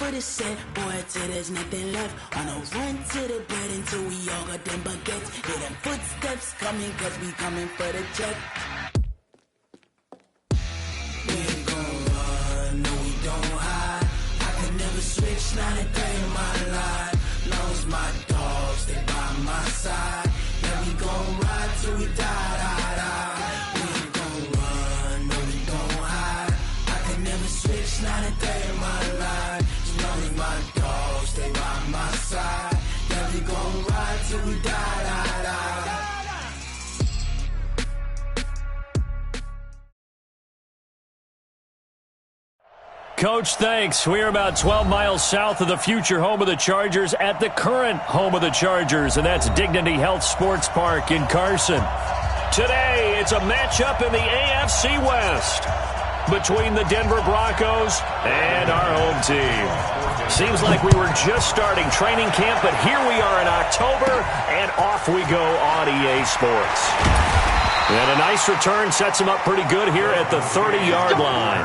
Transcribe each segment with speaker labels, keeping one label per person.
Speaker 1: for the set, boy, till there's nothing left. On a run to the bed until we all got them baguettes. Hear them footsteps coming, cause we coming for the check. We ain't gon' run, no we don't hide. I can never switch, not a day in my life. Long as my dogs, stay by my side. Yeah, we gon' ride till we die, die, die. We ain't gon' run, no we don't hide. I can never switch, not a day in my life. As long as my dogs, stay by my side. Yeah, we gon' ride till we die, die, die.
Speaker 2: Coach, thanks. We are about 12 miles south of the future home of the Chargers at the current home of the Chargers, and that's Dignity Health Sports Park in Carson. Today, it's a matchup in the AFC West between the Denver Broncos and our home team. Seems like we were just starting training camp, but here we are in October, and off we go on EA Sports. And a nice return sets them up pretty good here at the 30-yard line.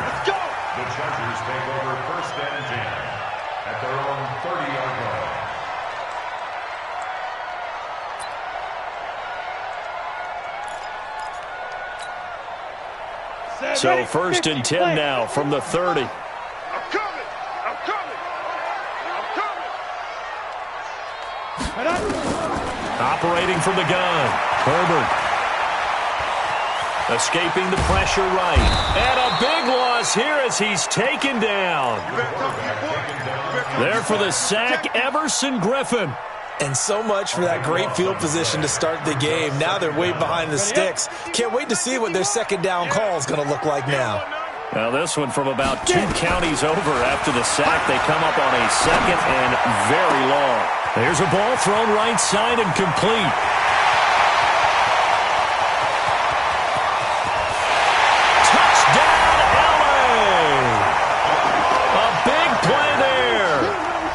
Speaker 3: The Chargers take over first and 10 at their own 30-yard line.
Speaker 2: So first and 10 now from the 30.
Speaker 3: I'm coming! I'm coming! I'm coming!
Speaker 2: Operating from the gun, Herbert. Escaping the pressure right. And a big loss here as he's taken down. There for the sack, Everson Griffin.
Speaker 4: And so much for that great field position to start the game. Now they're way behind the sticks. Can't wait to see what their second down call is going to look like now.
Speaker 2: Now this one from about 2 counties over after the sack. They come up on a second and very long. There's a ball thrown right side and complete.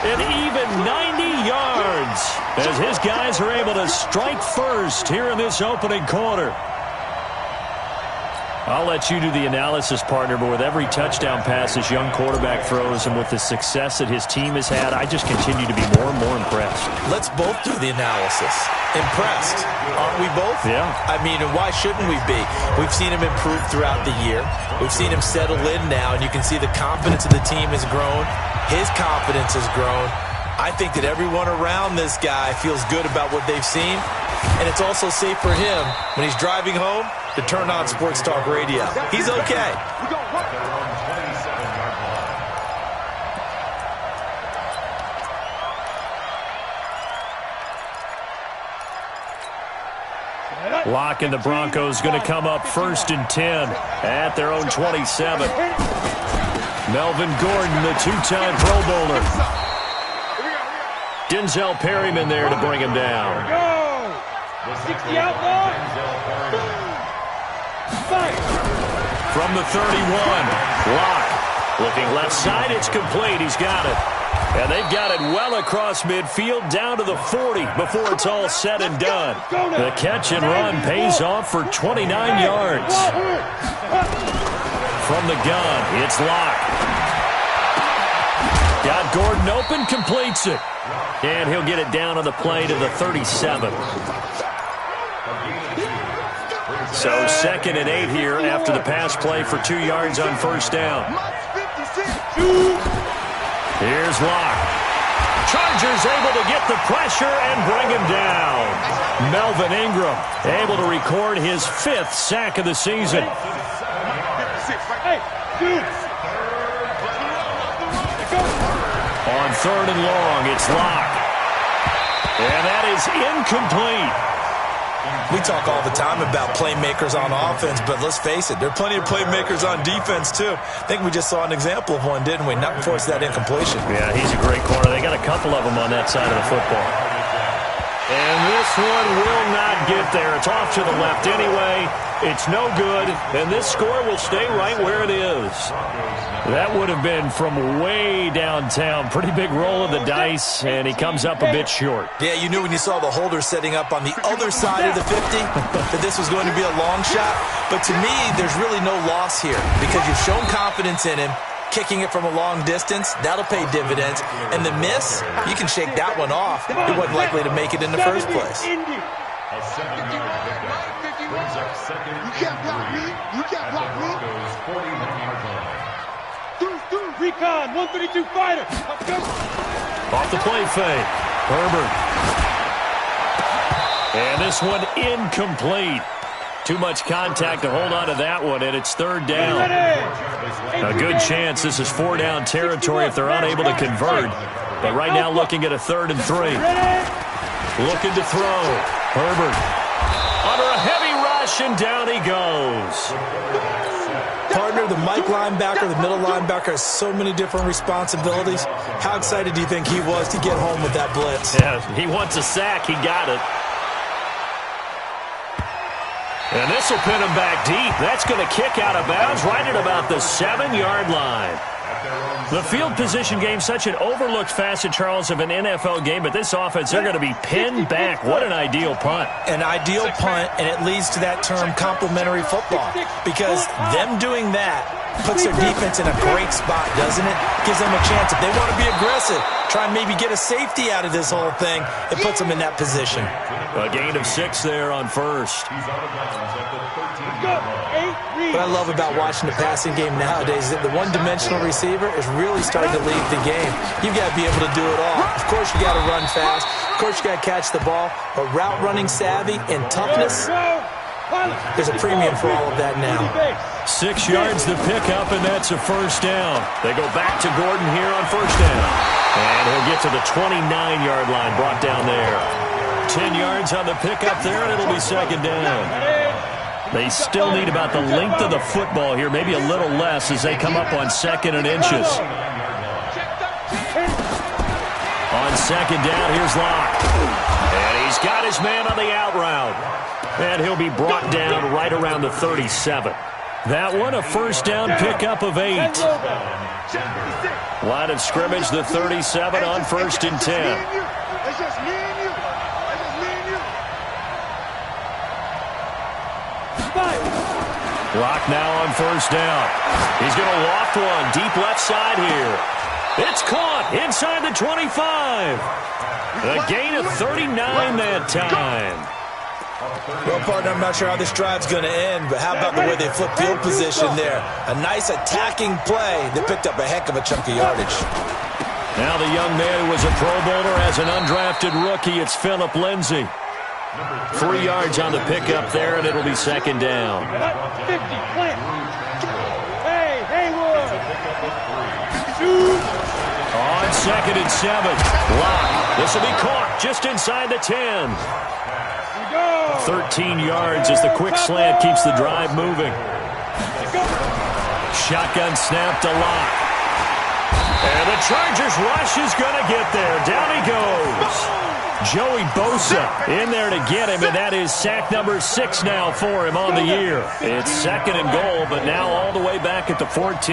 Speaker 2: An even 90 yards as his guys are able to strike first here in this opening quarter. I'll let you do the analysis, partner, but with every touchdown pass this young quarterback throws and with the success that his team has had, I just continue to be more and more impressed.
Speaker 4: Let's both do the analysis. Impressed. Aren't we both?
Speaker 2: Yeah.
Speaker 4: I mean, and why shouldn't we be? We've seen him improve throughout the year. We've seen him settle in now, and you can see the confidence of the team has grown. His confidence has grown. I think that everyone around this guy feels good about what they've seen, and it's also safe for him when he's driving home to turn on Sports Talk Radio. He's okay.
Speaker 2: Locke and the Broncos going to come up first and 10 at their own 27. Melvin Gordon, the 2-time Pro Bowler. Denzel Perryman there to bring him down.
Speaker 5: 60 out ball.
Speaker 2: From the 31, Locke looking left side. It's complete. He's got it. And they've got it well across midfield down to the 40 before it's all said and done. The catch and run pays off for 29 yards. From the gun, it's Locke. Got Gordon open, completes it. And he'll get it down on the play to the 37. So second and 8 here after the pass play for 2 yards on first down. Here's Locke. Chargers able to get the pressure and bring him down. Melvin Ingram able to record his 5th sack of the season. On third and long, it's Locke. And that is incomplete.
Speaker 4: We talk all the time about playmakers on offense, but let's face it, there are plenty of playmakers on defense, too. I think we just saw an example of one, didn't we? Not force that incompletion.
Speaker 2: Yeah, he's a great corner. They got a couple of them on that side of the football. And this one will not get there. It's off to the left anyway. It's no good, and this score will stay right where it is. That would have been from way downtown. Pretty big roll of the dice, and he comes up a bit short.
Speaker 4: Yeah, you knew when you saw the holder setting up on the other side of the 50 that this was going to be a long shot. But to me, there's really no loss here because you've shown confidence in him. kicking it from a long distance. That'll pay dividends. And the miss, you can shake that one off. He wasn't likely to make it in the first place.
Speaker 3: A 7-yard pickup brings up second and 3 at the Broncos' 41-yard line.
Speaker 5: Recon, 132 fighter.
Speaker 2: Off the play fake. Herbert. And this one incomplete. Too much contact to hold on to that one, and it's third down. A good chance this is 4-down territory if they're unable to convert. But right now looking at a 3rd and 3. Looking to throw. Herbert. Under a heavy rush, and down he goes.
Speaker 4: Partner, the Mike linebacker, the middle linebacker has so many different responsibilities. How excited do you think he was to get home with that blitz?
Speaker 2: Yeah, he wants a sack. He got it. And this will pin him back deep. That's going to kick out of bounds right at about the 7-yard line. The field position game, such an overlooked facet, Charles, of an NFL game, but this offense, they're going to be pinned back. What an ideal punt.
Speaker 4: An ideal punt, and it leads to that term complementary football, because them doing that puts their defense in a great spot, doesn't it? Gives them a chance. If they want to be aggressive, try and maybe get a safety out of this whole thing, it puts them in that position.
Speaker 2: A gain of 6 there on first.
Speaker 3: He's out of bounds at the 13-yard line.
Speaker 4: What I love about watching the passing game nowadays is that the one-dimensional receiver is really starting to lead the game. You've got to be able to do it all. Of course, you got to run fast. Of course, you got to catch the ball. But route running savvy and toughness, there's a premium for all of that now.
Speaker 2: 6 yards to pick up, and that's a first down. They go back to Gordon here on first down. And he'll get to the 29-yard line, brought down there. 10 yards on the pickup there, and it'll be second down. They still need about the length of the football here, maybe a little less as they come up on 2nd and inches. On second down, here's Locke. And he's got his man on the out route. And he'll be brought down right around the 37. That one, a first down pickup of 8. Line of scrimmage, the 37 on 1st and 10. Locke now on first down. He's going to loft one deep left side here. It's caught inside the 25. A gain of 39 that time.
Speaker 4: Well, partner, I'm not sure how this drive's going to end, but how about the way they flip field position there? A nice attacking play that picked up a heck of a chunk of yardage.
Speaker 2: Now the young man who was a Pro Bowler as an undrafted rookie, it's Phillip Lindsay. 3 yards on the pickup there, and it'll be second down.
Speaker 5: 50, plant. Hey, Haywood.
Speaker 2: On 2nd and 7. Locke. This will be caught just inside the 10. 13 yards as the quick slant keeps the drive moving. Shotgun snap to Locke. And the Chargers rush is going to get there. Down he goes. Joey Bosa in there to get him, and that is sack number 6 now for him on the year. It's 2nd and goal, but now all the way back at the 14.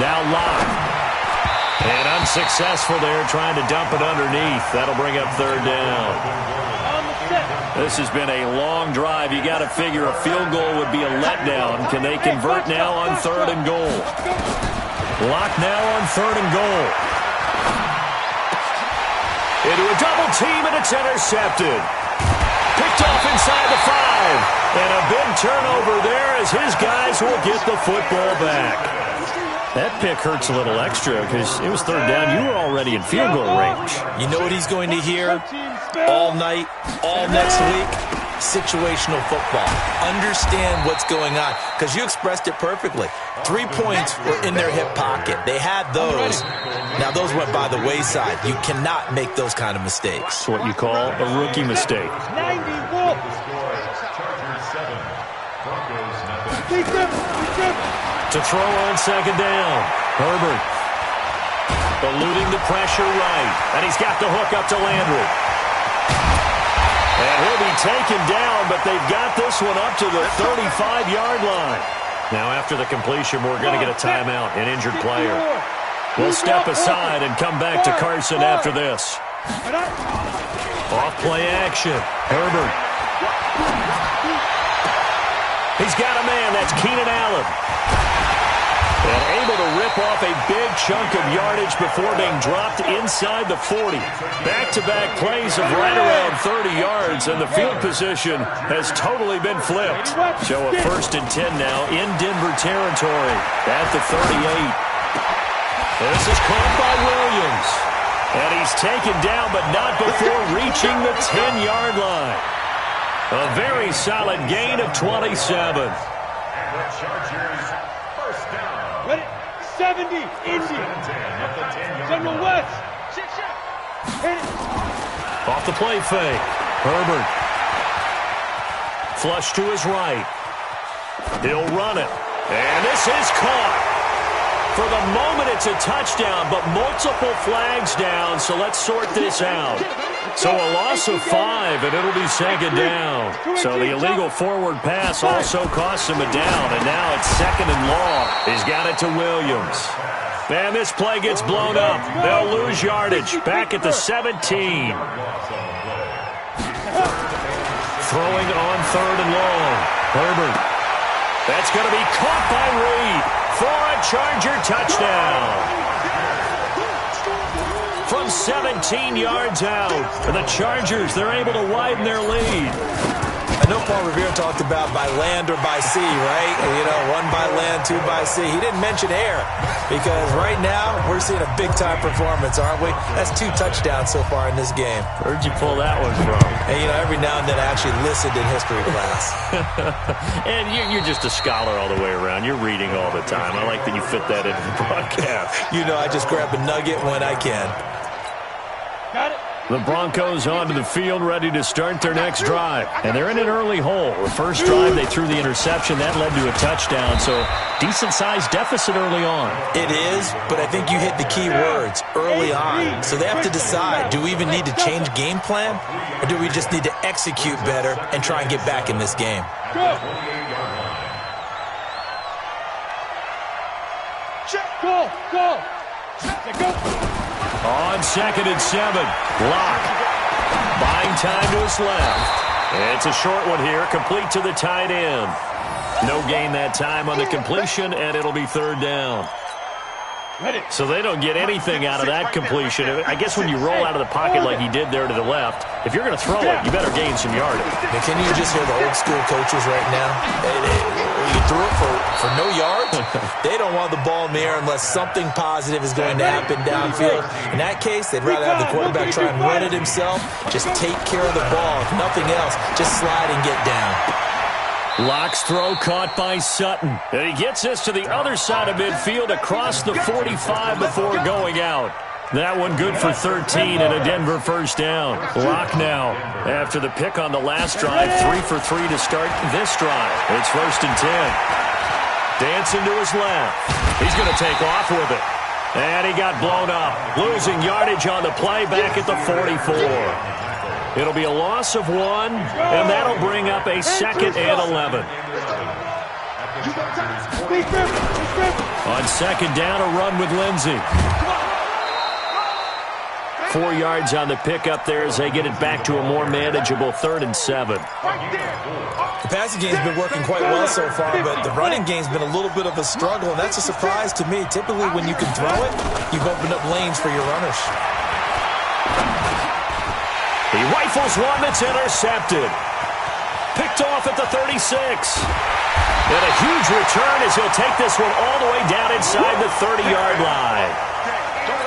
Speaker 2: Now Locke. And unsuccessful there, trying to dump it underneath. That'll bring up 3rd down. This has been a long drive. You got to figure a field goal would be a letdown. Can they convert now on 3rd and goal? Locke now on 3rd and goal. Into a double team, and it's intercepted. Picked off inside the 5. And a big turnover there as his guys will get the football back. That pick hurts a little extra because it was 3rd down. You were already in field goal range.
Speaker 4: You know what he's going to hear all night, all next week? Situational football. Understand what's going on, because you expressed it perfectly. 3 points were in their hip pocket. They had those. Now those went by the wayside. You cannot make those kind of mistakes.
Speaker 2: It's what you call a rookie mistake.
Speaker 5: 90
Speaker 2: To throw on 2nd down. Herbert eluding the pressure right. And he's got the hook up to Landry. And he'll be taken down, but they've got this one up to the 35-yard line. Now after the completion, we're going to get a timeout, an injured player. We'll step aside and come back to Carson after this. Off play action. Herbert. He's got a man. That's Keenan Allen. And able to rip off a big chunk of yardage before being dropped inside the 40. Back-to-back plays of right around 30 yards, and the field position has totally been flipped. So a 1st and 10 now in Denver territory at the 38. This is caught by Williams. And he's taken down, but not before reaching the 10-yard line. A very solid gain of 27.
Speaker 5: Ready? 70, Indy. General West. Hit it.
Speaker 2: Off the play fake. Herbert. Flush to his right. He'll run it. And this is caught. For the moment, it's a touchdown, but multiple flags down, so let's sort this out. So a loss of 5, and it'll be 2nd down. So the illegal forward pass also costs him a down, and now it's 2nd and long. He's got it to Williams. And this play gets blown up. They'll lose yardage. Back at the 17. Throwing on 3rd and long. Herbert. That's going to be caught by Reed for a Charger touchdown. From 17 yards out, and the Chargers, they're able to widen their lead.
Speaker 4: I know Paul Revere talked about by land or by sea, right? You know, 1 by land, 2 by sea. He didn't mention air because right now we're seeing a big-time performance, aren't we? That's 2 touchdowns so far in this game.
Speaker 2: Where'd you pull that one from?
Speaker 4: And, you know, every now and then I actually listened in history class.
Speaker 2: And you're just a scholar all the way around. You're reading all the time. I like that you fit that into the broadcast.
Speaker 4: You know, I just grab a nugget when I can.
Speaker 5: Got it.
Speaker 2: The Broncos onto the field, ready to start their next drive. And they're in an early hole. The first drive, they threw the interception. That led to a touchdown, so decent-sized deficit early on.
Speaker 4: It is, but I think you hit the key words, early on. So they have to decide, do we even need to change game plan, or do we just need to execute better and try and get back in this game?
Speaker 5: Go. Go. Go. Go.
Speaker 2: On 2nd and 7, Locke buying time to his left. It's a short one here, complete to the tight end. No gain that time on the completion, and it'll be 3rd down. So they don't get anything out of that completion. I guess when you roll out of the pocket like he did there to the left, if you're going to throw it, you better gain some yardage.
Speaker 4: And can you just hear the old school coaches right now? You threw it for no yards. They don't want the ball in the air unless something positive is going to happen downfield. In that case, they'd rather have the quarterback try and run it himself. Just take care of the ball. If nothing else, just slide and get down.
Speaker 2: Locke's throw caught by Sutton. And he gets this to the other side of midfield across the 45 before going out. That one good for 13 and a Denver 1st down. Locke now, after the pick on the last drive, 3 for 3 to start this drive. It's 1st and 10. Dancing to his left. He's going to take off with it. And he got blown up. Losing yardage on the play back at the 44. It'll be a loss of 1, and that'll bring up a 2nd and 11. On 2nd down, a run with Lindsey. 4 yards on the pickup there as they get it back to a more manageable 3rd and 7.
Speaker 4: The passing game's been working quite well so far, but the running game's been a little bit of a struggle, and that's a surprise to me. Typically, when you can throw it, you've opened up lanes for your runners.
Speaker 2: He rifles one that's intercepted. Picked off at the 36. And a huge return as he'll take this one all the way down inside the 30-yard line.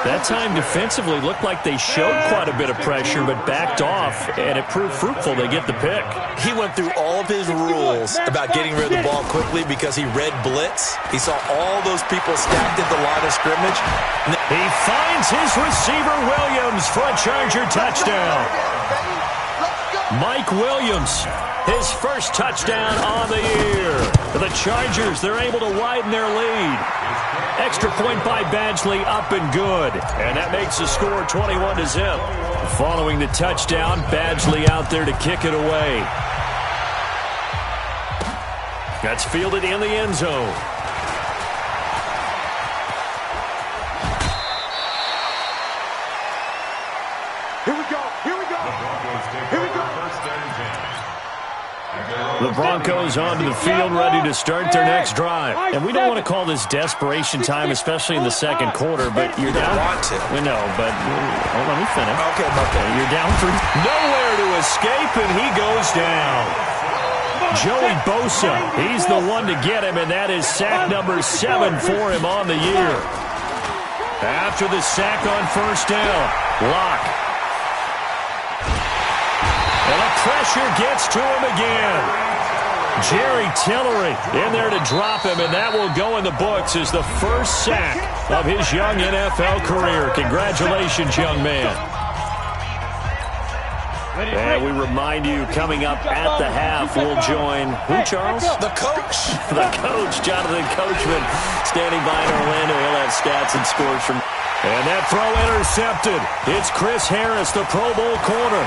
Speaker 2: That time defensively looked like they showed quite a bit of pressure but backed off, and it proved fruitful. They get the pick.
Speaker 4: He went through all of his rules about getting rid of the ball quickly because he read blitz. He saw all those people stacked at the line of scrimmage.
Speaker 2: He finds his receiver Williams for a Charger touchdown. Mike Williams, his first touchdown on the year. The Chargers, they're able to widen their lead. Extra point by Badgley, up and good. And that makes the score 21-0. Following the touchdown, Badgley out there to kick it away. That's fielded in the end zone.
Speaker 3: Here we go. Here we go. Here we go. First and 10.
Speaker 2: The Broncos onto the field, ready to start their next drive. And we don't want to call this desperation time, especially in the second quarter, but you're down.
Speaker 4: Want to.
Speaker 2: We know, but let me finish.
Speaker 4: Okay.
Speaker 2: You're down 3. Nowhere to escape, and he goes down. Joey Bosa, he's the one to get him, and that is sack number 7 for him on the year. After the sack on first down, Locke. And the pressure gets to him again. Jerry Tillery in there to drop him, and that will go in the books as the first sack of his young NFL career. Congratulations, young man. And we remind you, coming up at the half, we'll join who, Charles?
Speaker 4: The coach.
Speaker 2: The coach, Jonathan Coachman, standing by in Orlando. He'll have stats and scores from. And that throw intercepted. It's Chris Harris, the Pro Bowl corner.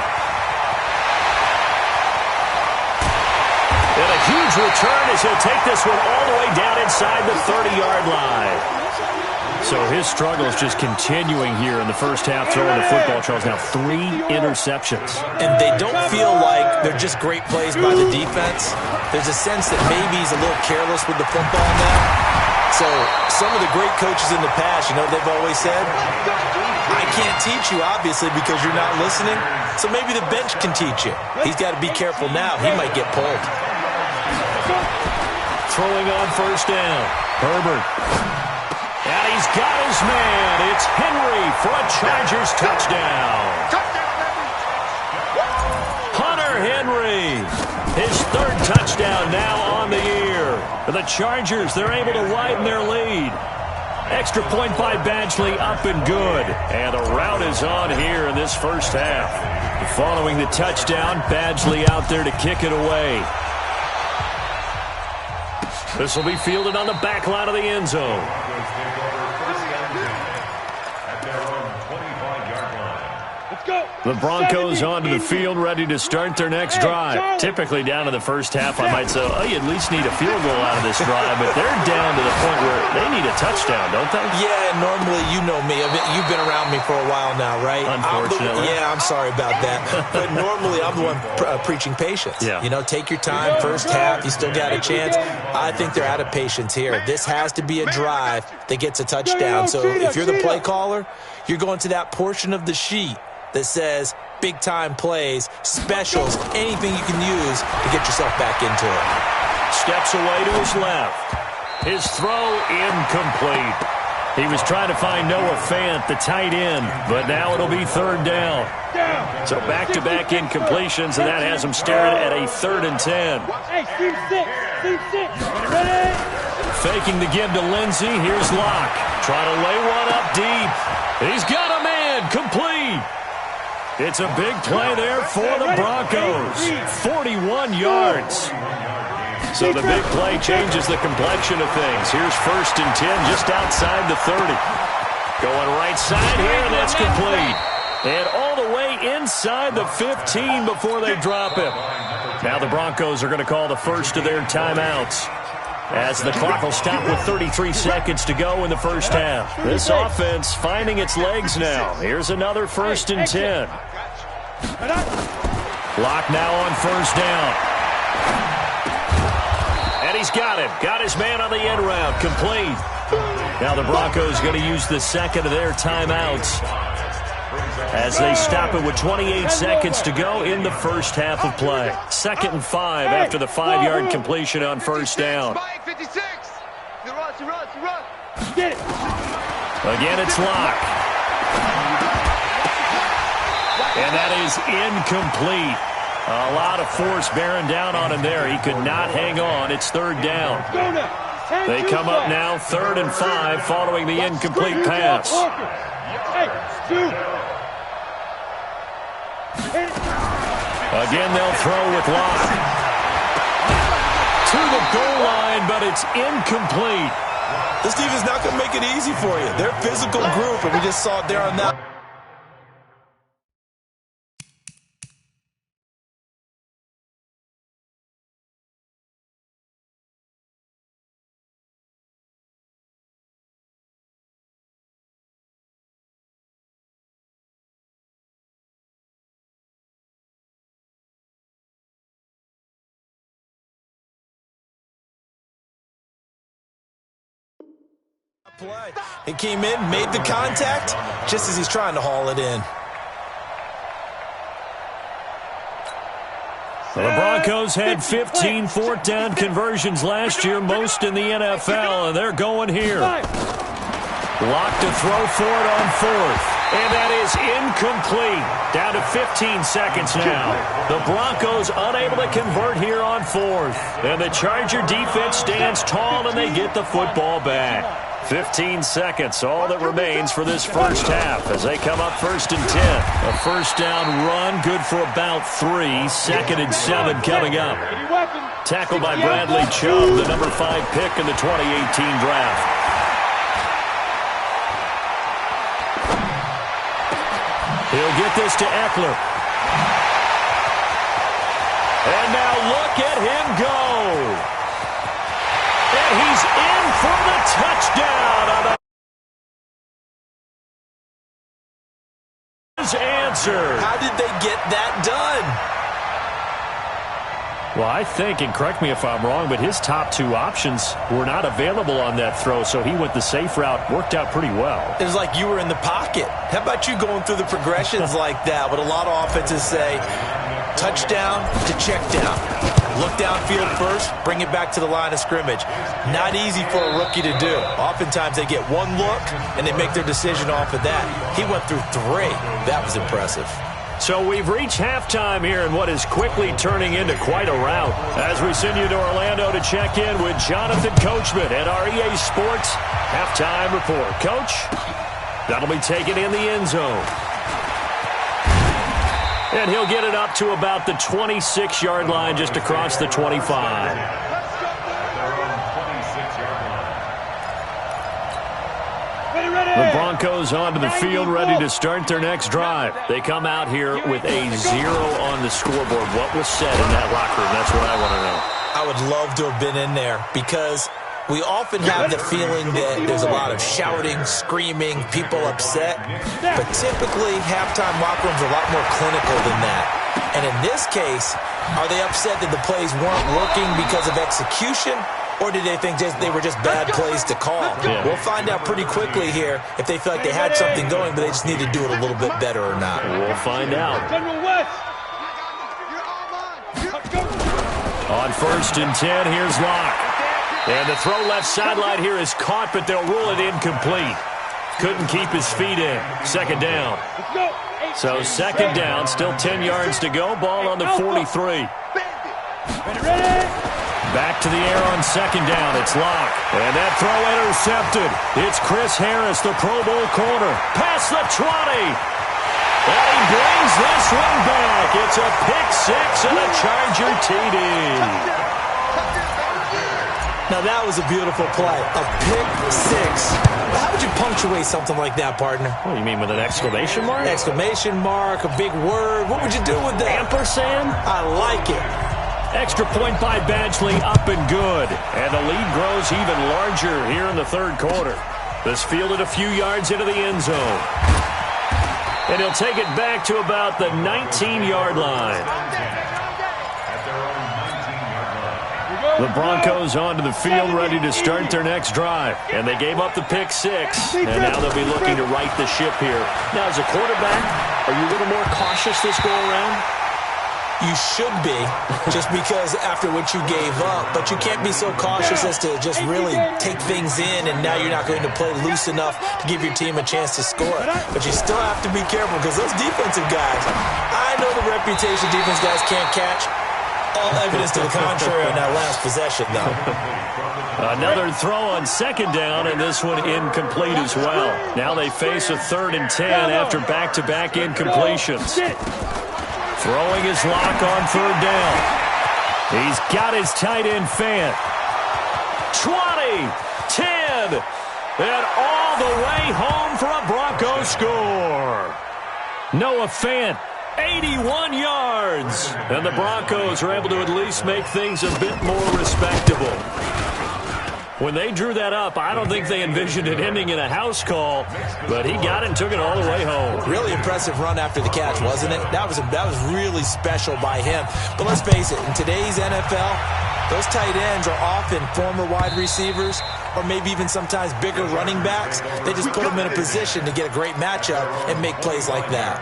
Speaker 2: And a huge return as he'll take this one all the way down inside the 30-yard line. So his struggles just continuing here in the first half throwing the football, Charles. Now 3 interceptions.
Speaker 4: And they don't feel like they're just great plays by the defense. There's a sense that maybe he's a little careless with the football now. So some of the great coaches in the past, you know, they've always said, I can't teach you, obviously, because you're not listening. So maybe the bench can teach you. He's got to be careful now. He might get pulled.
Speaker 2: Throwing on first down. Herbert. And he's got his man. It's Henry for a Chargers touchdown. Hunter Henry. His 3rd touchdown now on the year. For the Chargers, they're able to widen their lead. Extra point by Badgley, up and good. And the route is on here in this first half. Following the touchdown, Badgley out there to kick it away. This will be fielded on the back line of the end zone. The Broncos onto the field, ready to start their next drive. Typically down to the first half, I might say, oh, you at least need a field goal out of this drive, but they're down to the point where they need a touchdown, don't they?
Speaker 4: Yeah, normally, you know me. You've been around me for a while now, right?
Speaker 2: Unfortunately.
Speaker 4: I'm sorry about that. But normally, I'm the one preaching patience.
Speaker 2: Yeah.
Speaker 4: You know, take your time, first half, you still got a chance. I think they're out of patience here. This has to be a drive that gets a touchdown. So if you're the play caller, you're going to that portion of the sheet that says big-time plays, specials, anything you can use to get yourself back into it.
Speaker 2: Steps away to his left. His throw incomplete. He was trying to find Noah Fant, the tight end, but now it'll be 3rd down. So back-to-back incompletions, and that has him staring at a 3rd and 10.
Speaker 5: Hey, team 6, ready?
Speaker 2: Faking the give to Lindsey. Here's Locke. Trying to lay one up deep. He's got a man. Complete. It's a big play there for the Broncos. 41 yards. So the big play changes the complexion of things. Here's 1st and 10 just outside the 30. Going right side here, and that's complete. And all the way inside the 15 before they drop him. Now the Broncos are going to call the first of their timeouts, as the clock will stop with 33 seconds to go in the first half. This offense finding its legs now. Here's another 1st and 10. Locke now on 1st down. And he's got him. Got his man on the end route. Complete. Now the Broncos going to use the second of their timeouts as they stop it with 28 seconds to go in the first half of play. 2nd and 5 after the 5-yard completion on 1st down. Again, it's Locke. And that is incomplete. A lot of force bearing down on him there. He could not hang on. It's 3rd down. They come up now 3rd and 5 following the incomplete pass. Again, they'll throw with Locke. To the goal line, but it's incomplete.
Speaker 4: This team is not going to make it easy for you. They're a physical group, and we just saw it there on that. play. He came in, made the contact, just as he's trying to haul it in.
Speaker 2: Well, the Broncos had 15 fourth down conversions last year, most in the NFL, and they're going here. Lock to throw for it on fourth, and that is incomplete. Down to 15 seconds now. The Broncos unable to convert here on fourth, and the Charger defense stands tall, and they get the football back. 15 seconds, all that remains for this first half as they come up 1st and 10. A first down run, good for about 3. 2nd and 7 coming up. Tackled by Bradley Chubb, the number 5 pick in the 2018 draft. He'll get this to Eckler. And now look at him go. And he's in for the touchdown on his answer.
Speaker 4: How did they get that done?
Speaker 2: Well, I think, and correct me if I'm wrong, but his top 2 options were not available on that throw, so he went the safe route, worked out pretty well.
Speaker 4: It was like you were in the pocket. How about you going through the progressions like that? What a lot of offenses say, touchdown to check down. Look downfield first, bring it back to the line of scrimmage. Not easy for a rookie to do. Oftentimes they get one look, and they make their decision off of that. He went through 3. That was impressive.
Speaker 2: So we've reached halftime here in what is quickly turning into quite a rout. As we send you to Orlando to check in with Jonathan Coachman at our EA Sports Halftime Report. Coach, that'll be taken in the end zone. And he'll get it up to about the 26-yard line, just across the 25. The Broncos onto the field, ready to start their next drive. They come out here with a 0 on the scoreboard. What was said in that locker room? That's what I want to know.
Speaker 4: I would love to have been in there because we often have the feeling that there's a lot of shouting, screaming, people upset. But typically, halftime locker rooms are a lot more clinical than that. And in this case, are they upset that the plays weren't working because of execution? Or did they think they were just bad plays to call?
Speaker 2: Yeah.
Speaker 4: We'll find out pretty quickly here if they feel like they had something going, but they just need to do it a little bit better or not.
Speaker 2: We'll find out. On 1st and 10, here's Locke. And the throw left sideline here is caught, but they'll rule it incomplete. Couldn't keep his feet in. 2nd down. So 2nd down, still 10 yards to go. Ball on the 43. Back to the air on 2nd down. It's Locke. And that throw intercepted. It's Chris Harris, the Pro Bowl corner. Past the 20. And he brings this one back. It's a pick 6 and a Charger TD.
Speaker 4: Now that was a beautiful play. A pick 6. How would you punctuate something like that, partner?
Speaker 2: What do you mean, with an exclamation mark?
Speaker 4: Exclamation mark, a big word. What would you do with that?
Speaker 2: Ampersand?
Speaker 4: I like it.
Speaker 2: Extra point by Badgley, up and good. And the lead grows even larger here in the 3rd quarter. This fielded a few yards into the end zone. And he'll take it back to about the 19-yard line. The Broncos onto the field, ready to start their next drive. And they gave up the pick 6, and now they'll be looking to right the ship here. Now, as a quarterback, are you a little more cautious this go-around?
Speaker 4: You should be, just because after what you gave up. But you can't be so cautious as to just really take things in, and now you're not going to play loose enough to give your team a chance to score. But you still have to be careful because those defensive guys, I know the reputation defense guys can't catch. All evidence to the contrary on that last possession, though.
Speaker 2: Another throw on 2nd down, and this one incomplete as well. Now they face a 3rd and 10 after back-to-back incompletions. Throwing his Lock on 3rd down. He's got his tight end Fant. 20, 10, and all the way home for a Bronco score. Noah Fant, 81 yards. And the Broncos are able to at least make things a bit more respectable. When they drew that up, I don't think they envisioned it ending in a house call, but he got it and took it all the way home.
Speaker 4: Really impressive run after the catch, wasn't it? That was really special by him. But let's face it, in today's NFL, those tight ends are often former wide receivers or maybe even sometimes bigger running backs, they just put them in a position to get a great matchup and make plays like that.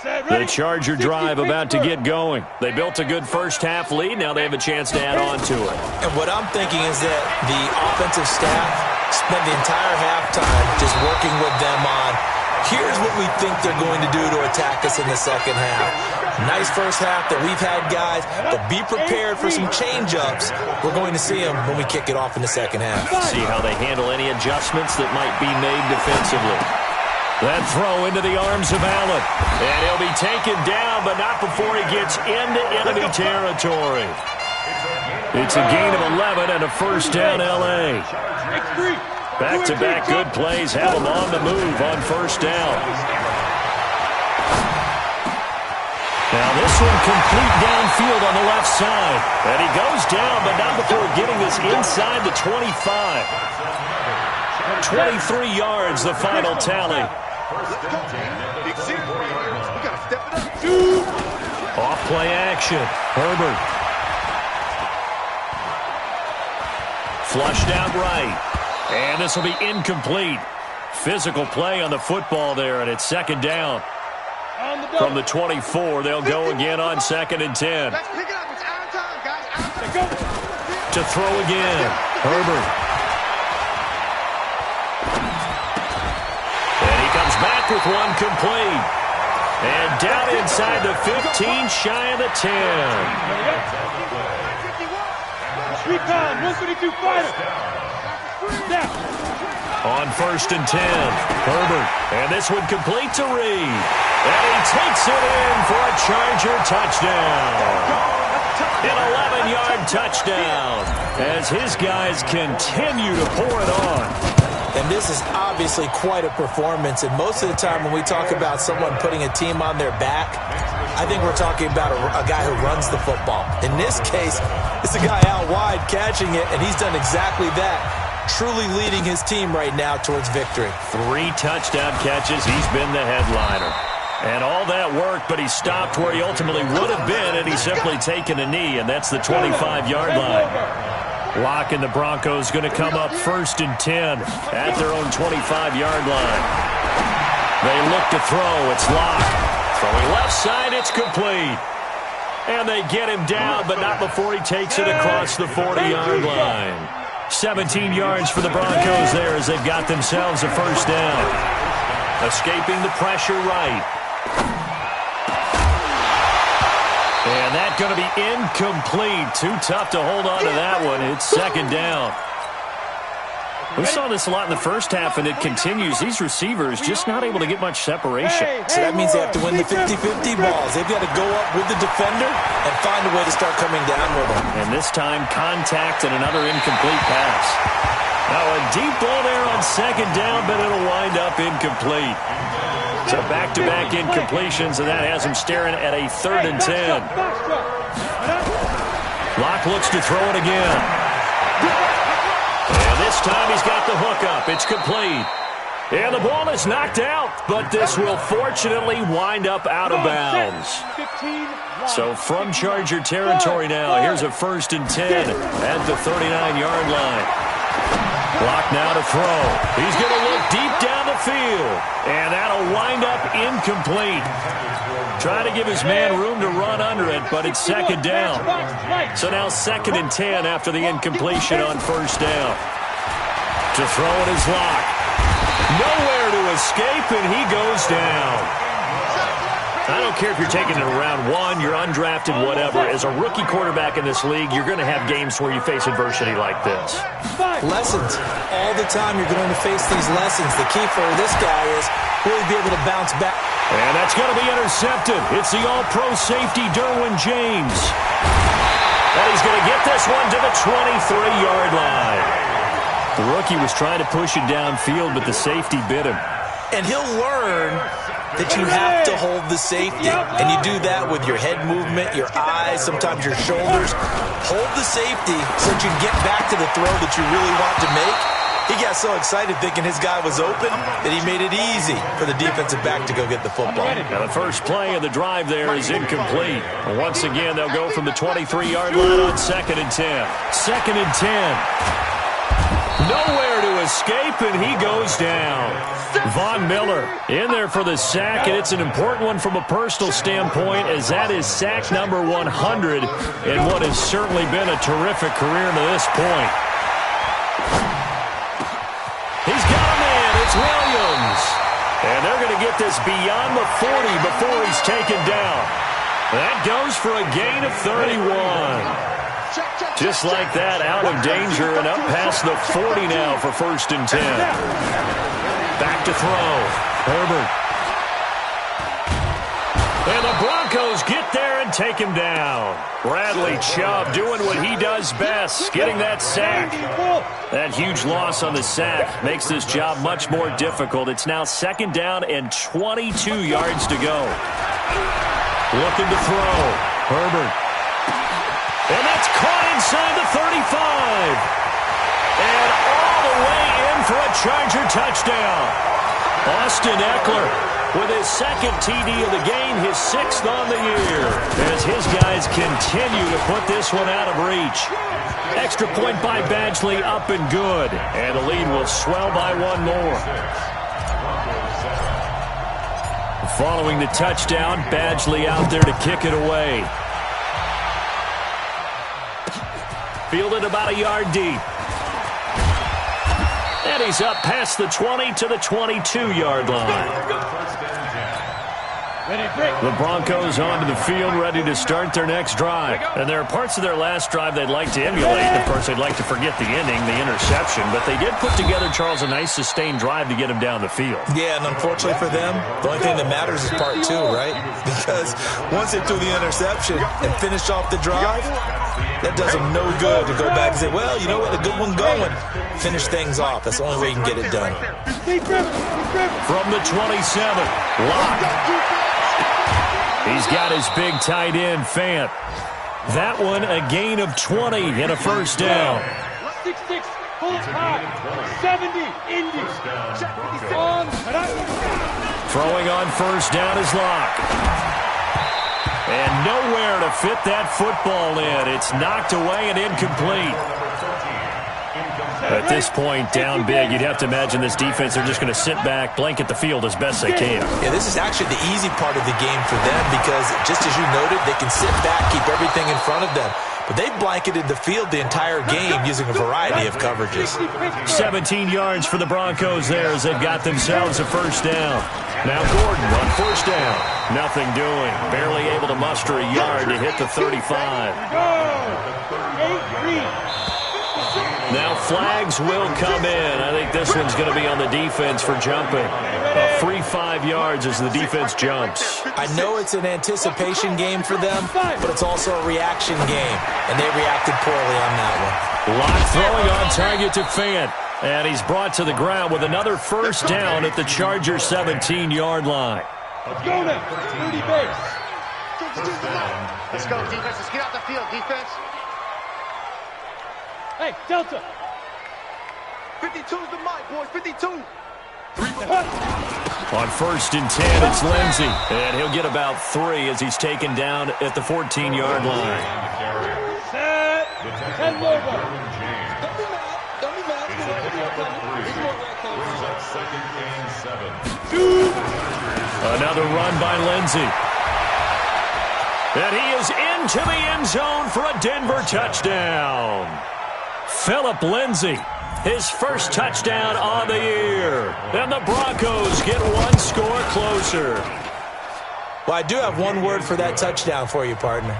Speaker 2: The Charger drive about to get going. They built a good first-half lead. Now they have a chance to add on to it.
Speaker 4: And what I'm thinking is that the offensive staff spent the entire halftime just working with them on, here's what we think they're going to do to attack us in the second half. Nice first half that we've had, guys, but be prepared for some change-ups. We're going to see them when we kick it off in the second half.
Speaker 2: See how they handle any adjustments that might be made defensively. That throw into the arms of Allen. And he'll be taken down, but not before he gets into enemy territory. It's a gain of 11 and a first down, L.A. Back-to-back good plays have them on the move on first down. Now this one complete downfield on the left side. And he goes down, but not before getting this inside the 25. 23 yards, the final tally. Off play action. Herbert. Flushed out right. And this will be incomplete. Physical play on the football there, and it's second down. From the 24, they'll go again on 2nd and 10. To throw again. Herbert. Back with one complete. And down inside the 15, shy of the 10.
Speaker 5: 122 fighter.
Speaker 2: On 1st and 10, Herbert. And this one complete to Reed. And he takes it in for a Charger touchdown. An 11-yard touchdown as his guys continue to pour it on.
Speaker 4: And this is obviously quite a performance. And most of the time when we talk about someone putting a team on their back, I think we're talking about a guy who runs the football. In this case, it's a guy out wide catching it, and he's done exactly that, truly leading his team right now towards victory. 3
Speaker 2: touchdown catches. He's been the headliner. And all that work, but he stopped where he ultimately would have been, and he's simply taken a knee, and that's the 25-yard line. Locke and the Broncos going to come up 1st and 10 at their own 25-yard line. They look to throw. It's Locke. Throwing left side. It's complete. And they get him down, but not before he takes it across the 40-yard line. 17 yards for the Broncos there as they've got themselves a first down. Escaping the pressure right. And that's going to be incomplete. Too tough to hold on to that one. It's second down. We saw this a lot in the first half, and it continues. These receivers just not able to get much separation.
Speaker 4: So that means they have to win the 50-50 balls. They've got to go up with the defender and find a way to start coming down with them.
Speaker 2: And this time, contact and another incomplete pass. Now a deep ball there on second down, but it'll wind up incomplete. So back-to-back incompletions, and that has him staring at a 3rd and 10. Locke looks to throw it again. And this time he's got the hook up. It's complete. And the ball is knocked out, but this will fortunately wind up out of bounds. So from Charger territory now, here's a 1st and 10 at the 39-yard line. Locke now to throw. He's going to look deep down the field. And that'll wind up incomplete. Trying to give his man room to run under it, but it's second down. So now 2nd and 10 after the incompletion on first down. To throw it is Locke. Nowhere to escape, and he goes down. I don't care if you're taking it in round 1, you're undrafted, whatever. As a rookie quarterback in this league, you're going to have games where you face adversity like this.
Speaker 4: Lessons. All the time you're going to face these lessons. The key for this guy is really be able to bounce back.
Speaker 2: And that's going to be intercepted. It's the all-pro safety, Derwin James. And he's going to get this one to the 23-yard line. The rookie was trying to push it downfield, but the safety bit him.
Speaker 4: And he'll learn that you have to hold the safety. And you do that with your head movement, your eyes, sometimes your shoulders. Hold the safety so that you can get back to the throw that you really want to make. He got so excited thinking his guy was open that he made it easy for the defensive back to go get the football.
Speaker 2: Now the first play of the drive there is incomplete. Once again, they'll go from the 23-yard line on 2nd and 10. 2nd and 10. Nowhere to escape, and he goes down. Von Miller in there for the sack, and it's an important one from a personal standpoint, as that is sack number 100 in what has certainly been a terrific career to this point. He's got a man. It's Williams. And they're going to get this beyond the 40 before he's taken down. That goes for a gain of 31. Just like that, out of danger and up past the 40 now for 1st and 10. Back to throw. Herbert. And the Broncos get there and take him down. Bradley Chubb doing what he does best, getting that sack. That huge loss on the sack makes this job much more difficult. It's now 2nd down and 22 yards to go. Looking to throw. Herbert. And that's caught inside the 35. And all the way in for a Charger touchdown. Austin Eckler with his 2nd TD of the game, his 6th on the year, as his guys continue to put this one out of reach. Extra point by Badgley, up and good. And the lead will swell by 1 more. Following the touchdown, Badgley out there to kick it away. Fielded about a yard deep. And he's up past the 20 to the 22-yard line. The Broncos onto the field, ready to start their next drive. And there are parts of their last drive they'd like to emulate. Of course, they'd like to forget the ending, the interception. But they did put together, Charles, a nice sustained drive to get him down the field.
Speaker 4: Yeah, and unfortunately for them, the only thing that matters is part 2, right? Because once they threw the interception and finished off the drive, that does them no good to go back and say, well, you know what, a good one going. Finish things off. That's the only way you can get it done.
Speaker 2: From the 27, Locke. He's got his big tight end, Fant. That one a gain of 20 and a 1st down.
Speaker 5: 6-6, pull it high. 70, Indy.
Speaker 2: Throwing on 1st down is Locke. And nowhere to fit that football in. It's knocked away and incomplete. At this point, down big, you'd have to imagine this defense, they're just going to sit back, blanket the field as best they can.
Speaker 4: Yeah, this is actually the easy part of the game for them because, just as you noted, they can sit back, keep everything in front of them. But they've blanketed the field the entire game using a variety of coverages.
Speaker 2: 17 yards for the Broncos there as they've got themselves a 1st down. Now Gordon on 1st down. Nothing doing. Barely able to muster a yard to hit the 35. Now flags will come in. I think this one's going to be on the defense for jumping. A free 5 yards as the defense jumps.
Speaker 4: I know it's an anticipation game for them, but it's also a reaction game, and they reacted poorly on that one.
Speaker 2: Locke throwing on target to Fant, and he's brought to the ground with another 1st down at the Charger 17-yard line.
Speaker 5: Let's go now. 30 base.
Speaker 6: Let's go, defense. Let's get out the field, defense.
Speaker 5: Hey, Delta.
Speaker 6: 52's the mic, boys. 52.
Speaker 2: On 1st and 10, it's Lindsey. And he'll get about 3 as he's taken down at the 14-yard line.
Speaker 5: Set. And logo.
Speaker 6: Don't be mad.
Speaker 2: Another run by Lindsey. And he is into the end zone for a Denver touchdown. Phillip Lindsay, his 1st touchdown on the year. And the Broncos get 1 score closer.
Speaker 4: Well, I do have one word for that touchdown for you, partner.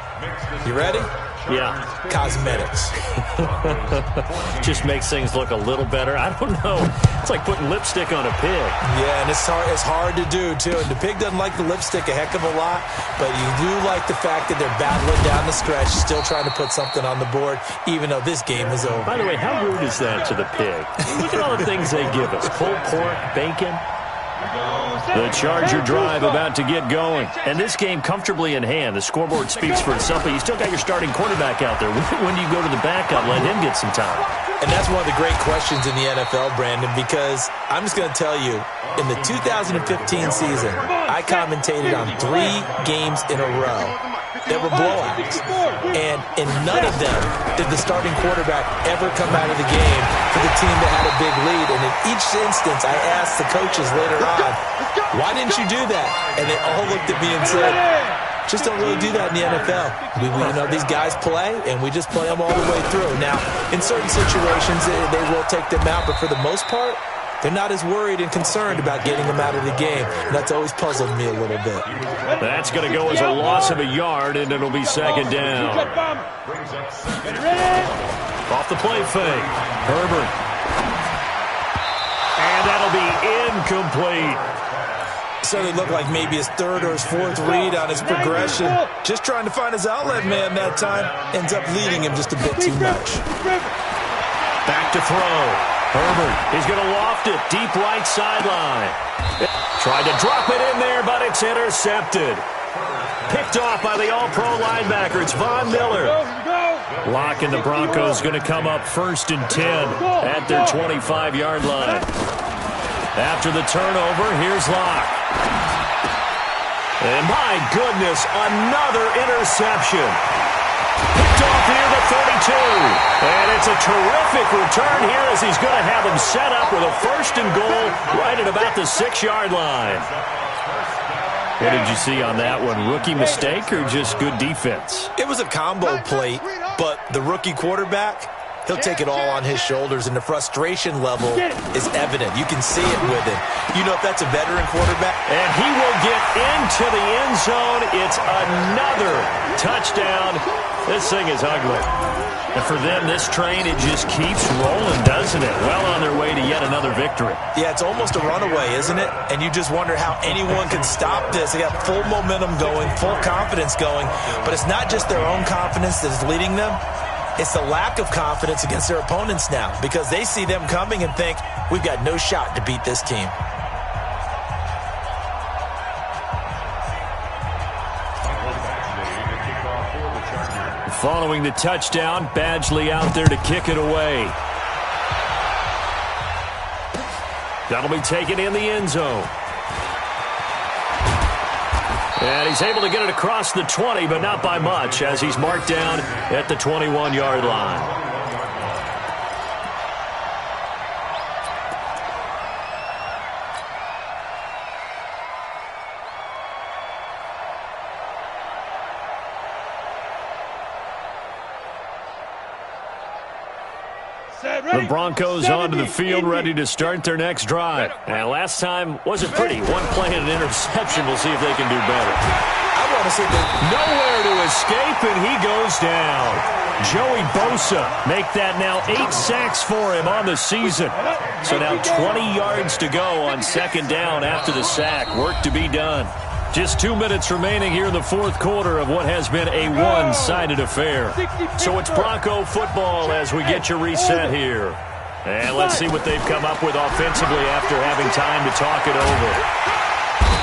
Speaker 4: You ready?
Speaker 2: Yeah.
Speaker 4: Cosmetics.
Speaker 2: Just makes things look a little better. I don't know. It's like putting lipstick on a pig.
Speaker 4: Yeah, and it's hard to do, too. And the pig doesn't like the lipstick a heck of a lot, but you do like the fact that they're battling down the stretch, still trying to put something on the board, even though this game is over.
Speaker 2: By the way, how rude is that to the pig? Look at all the things they give us. Pulled pork, bacon. The Charger drive about to get going. And this game comfortably in hand. The scoreboard speaks for itself, but you still got your starting quarterback out there. When do you go to the backup, let him get some time?
Speaker 4: And that's one of the great questions in the NFL, Brandon, because I'm just going to tell you, in the 2015 season, I commentated on 3 games in a row that were blowouts. And in none of them did the starting quarterback ever come out of the game for the team that had a big lead. And in each instance, I asked the coaches later on, why didn't you do that? And they all looked at me and said, just don't really do that in the NFL. You know, these guys play, and we just play them all the way through. Now, in certain situations, they will take them out, but for the most part, they're not as worried and concerned about getting them out of the game. And that's always puzzled me a little bit.
Speaker 2: That's going to go as a loss of a yard, and it'll be second down. Off the play fake. Herbert. And that'll be incomplete.
Speaker 4: Certainly looked like maybe his 3rd or his 4th read on his progression. Just trying to find his outlet man that time. Ends up leading him just a bit too much.
Speaker 2: Back to throw. Herbert, he's going to loft it deep right sideline. Tried to drop it in there, but it's intercepted. Picked off by the all-pro linebacker. It's Von Miller. Locke and the Broncos going to come up 1st and 10 at their 25-yard line. After the turnover, here's Locke. And my goodness, another interception. Picked off near the 32. And it's a terrific return here as he's going to have him set up with a 1st and goal right at about the 6-yard line. What did you see on that one? Rookie mistake or just good defense?
Speaker 4: It was a combo plate, but the rookie quarterback, he'll take it all on his shoulders, and the frustration level is evident. You can see it with him. You know if that's a veteran quarterback.
Speaker 2: And he will get into the end zone. It's another touchdown. This thing is ugly. And for them, this train, it just keeps rolling, doesn't it? Well on their way to yet another victory.
Speaker 4: Yeah, it's almost a runaway, isn't it? And you just wonder how anyone can stop this. They got full momentum going, full confidence going. But it's not just their own confidence that is leading them. It's the lack of confidence against their opponents now because they see them coming and think, we've got no shot to beat this team.
Speaker 2: Following the touchdown, Badgley out there to kick it away. That'll be taken in the end zone. And he's able to get it across the 20, but not by much, as he's marked down at the 21-yard line. The Broncos onto the field, ready to start their next drive. And last time wasn't pretty. One play and an interception. We'll see if they can do better.
Speaker 4: I want to see
Speaker 2: nowhere to escape, and he goes down. Joey Bosa make that now 8 sacks for him on the season. So now 20 yards to go on 2nd down after the sack. Work to be done. Just 2 minutes remaining here in the 4th quarter of what has been a one-sided affair. So it's Bronco football as we get your reset here. And let's see what they've come up with offensively after having time to talk it over.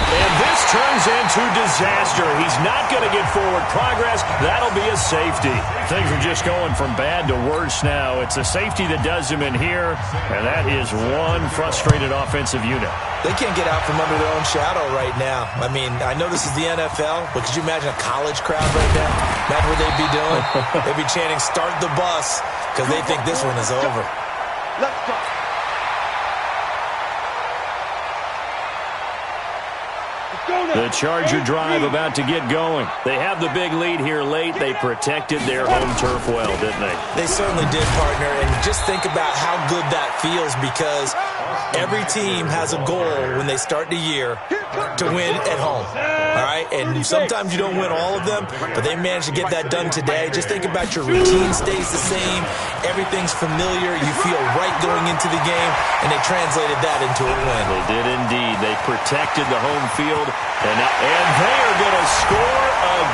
Speaker 2: And this turns into disaster. He's not going to get forward progress. That'll be a safety. Things are just going from bad to worse now. It's a safety that does him in here, and that is one frustrated offensive unit.
Speaker 4: They can't get out from under their own shadow right now. I mean, I know this is the NFL, but could you imagine a college crowd right now? Imagine what they'd be doing. They'd be chanting, "Start the bus," because they think this one is over.
Speaker 6: Let's go.
Speaker 2: The Charger drive about to get going. They have the big lead here late. They protected their home turf well, didn't they?
Speaker 4: They certainly did, partner. And just think about how good that feels because every team has a goal when they start the year to win at home. All right? And sometimes you don't win all of them, but they managed to get that done today. Just think about your routine stays the same. Everything's familiar. You feel right going into the game, and they translated that into a win.
Speaker 2: They did indeed. They protected the home field, and they are going to score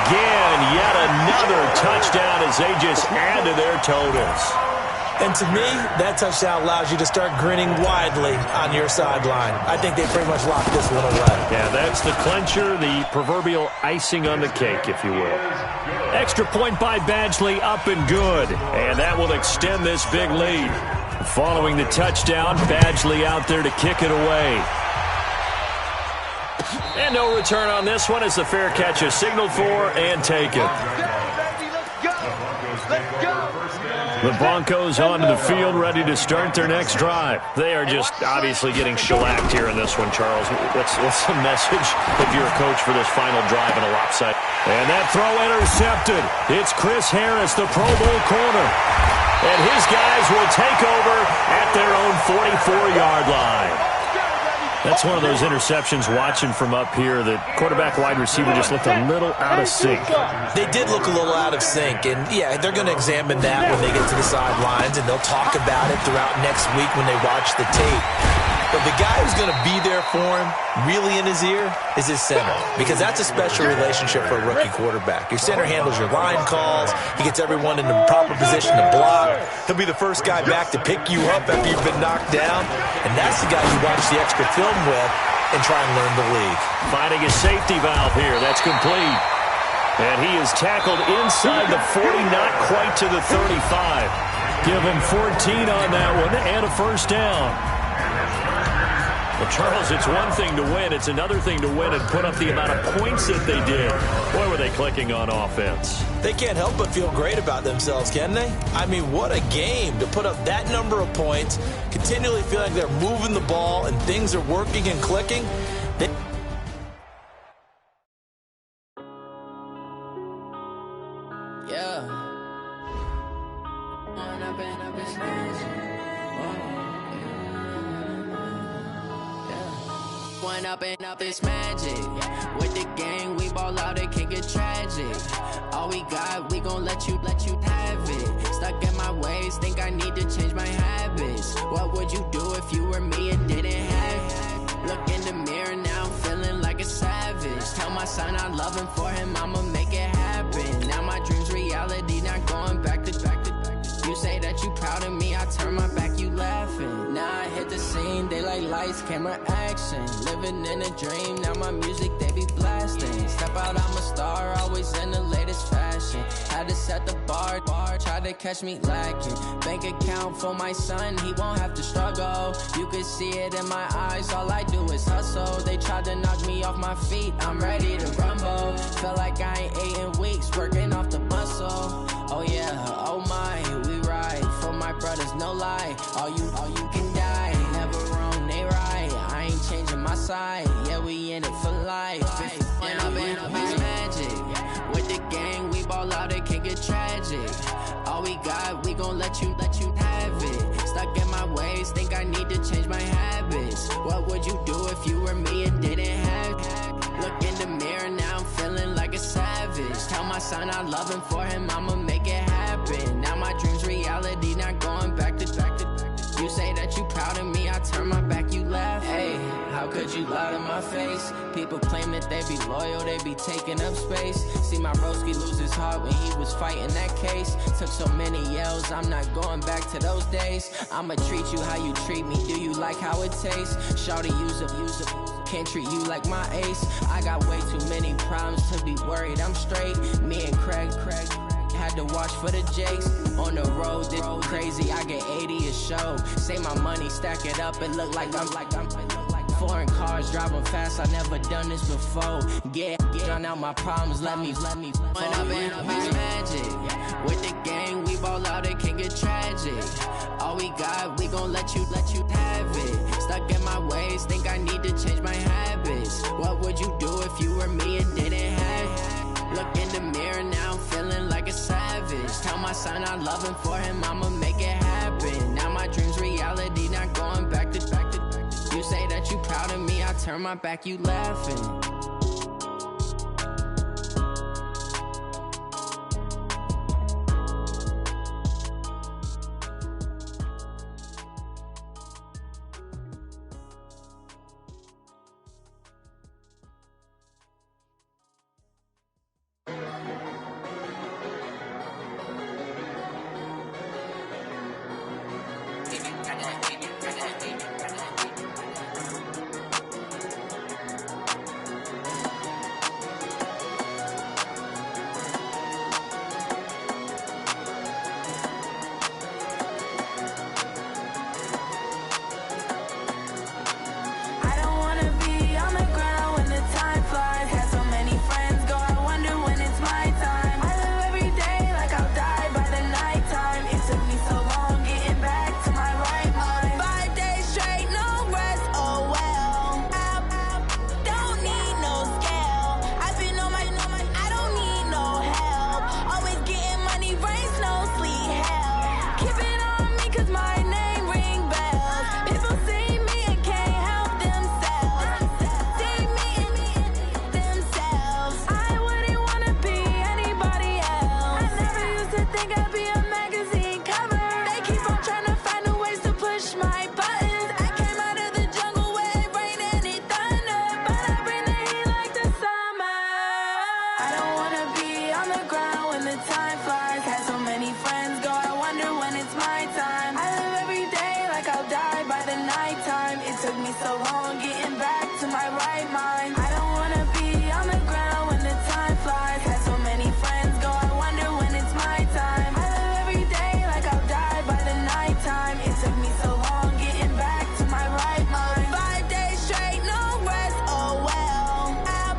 Speaker 2: again. Yet another touchdown as they just add to their totals.
Speaker 4: And to me, that touchdown allows you to start grinning widely on your sideline. I think they pretty much locked this one away.
Speaker 2: Yeah, that's the clincher, the proverbial icing on the cake, if you will. Extra point by Badgley, up and good. And that will extend this big lead. Following the touchdown, Badgley out there to kick it away. And no return on this one as the fair catch is signaled for and taken. The Broncos onto the field, ready to start their next drive. They are just obviously getting shellacked here in this one, Charles. What's the message if you're a coach for this final drive in a lopsided? And that throw intercepted. It's Chris Harris, the Pro Bowl corner. And his guys will take over at their own 44-yard line. That's one of those interceptions watching from up here that quarterback wide receiver just looked a little out of sync.
Speaker 4: They did look a little out of sync, and yeah, they're going to examine that when they get to the sidelines, and they'll talk about it throughout next week when they watch the tape. But the guy who's going to be there for him, really in his ear, is his center. Because that's a special relationship for a rookie quarterback. Your center handles your line calls. He gets everyone in the proper position to block. He'll be the first guy back to pick you up after you've been knocked down. And that's the guy you watch the extra film with and try and learn the league.
Speaker 2: Finding a safety valve here. That's complete. And he is tackled inside the 40, not quite to the 35. Give him 14 on that one and a first down. Well, Charles, it's one thing to win. It's another thing to win and put up the amount of points that they did. Boy, were they clicking on offense.
Speaker 4: They can't help but feel great about themselves, can they? I mean, what a game to put up that number of points, continually feel like they're moving the ball and things are working and clicking.
Speaker 7: Up this magic with the gang, we ball out, it can get tragic. All we got, we gon' let you have it. Stuck in my ways, think I need to change my habits. What would you do if you were me and didn't have it? Look in the mirror now, I'm feeling like a savage. Tell my son I love him, for him I'ma make it happen. Now my dream's reality, not going back to back. You say that you proud of me, I turn my back, you laughing. Now I hit the scene, they like lights, camera, action. Living in a dream, now my music, they be blasting. Step out, I'm a star, always in the latest fashion. Had to set the bar, try to catch me lacking. Bank account for my son, he won't have to struggle. You can see it in my eyes, all I do is hustle. They tried to knock me off my feet, I'm ready to rumble. Felt like I ain't ate in weeks, working off the muscle. Oh yeah, oh my, we ride for my brothers, no lie. All you can die, never wrong, they right. I ain't changing my side, yeah, we in it for life. And I've been magic with the gang, we ball out, it can get tragic. All we got, we gon' let you have it. Stuck in my ways, think I need to change my habits. What would you do if you were me and didn't have it? Look in the mirror now, I'm feeling like a savage. Tell my son I love him, for him I'ma make it happen. Now my dream's reality, not going back to back. You say that you proud of me, I turn my back, you laugh. Hey, how could you lie to my face? People claim that they be loyal, they be taking up space. See my broski lose his heart when he was fighting that case. Took so many yells, I'm not going back to those days. I'ma treat you how you treat me, do you like how it tastes? Shawty, use up, can't treat you like my ace. I got way too many problems to be worried, I'm straight. Me and Craig had to watch for the Jakes. On the road, this crazy, I get 80 a show. Say my money, stack it up, it look like I'm foreign cars, driving fast, I never done this before. Get on out my problems, let me When I've been magic with the gang, we ball out, it can get tragic. All we got, we gon' let you have it. Stuck in my ways, think I need to change my habits. What would you do if you were me and didn't have it? Look in the mirror now, I'm feeling like a savage. Tell my son I love him, for him I'ma make it happen. Now my dream's reality, not going back to back. You say that you proud of me, I turn my back, you laughing.
Speaker 8: it's my time. I live every day like I'll die by the nighttime. It took me so long getting back to my right mind. I don't wanna be on the ground when the time flies. Had so many friends go, I wonder when it's my time. I live every day like I'll die by the nighttime. It took me so long getting back to my right mind. 5 days straight, no rest, oh well. I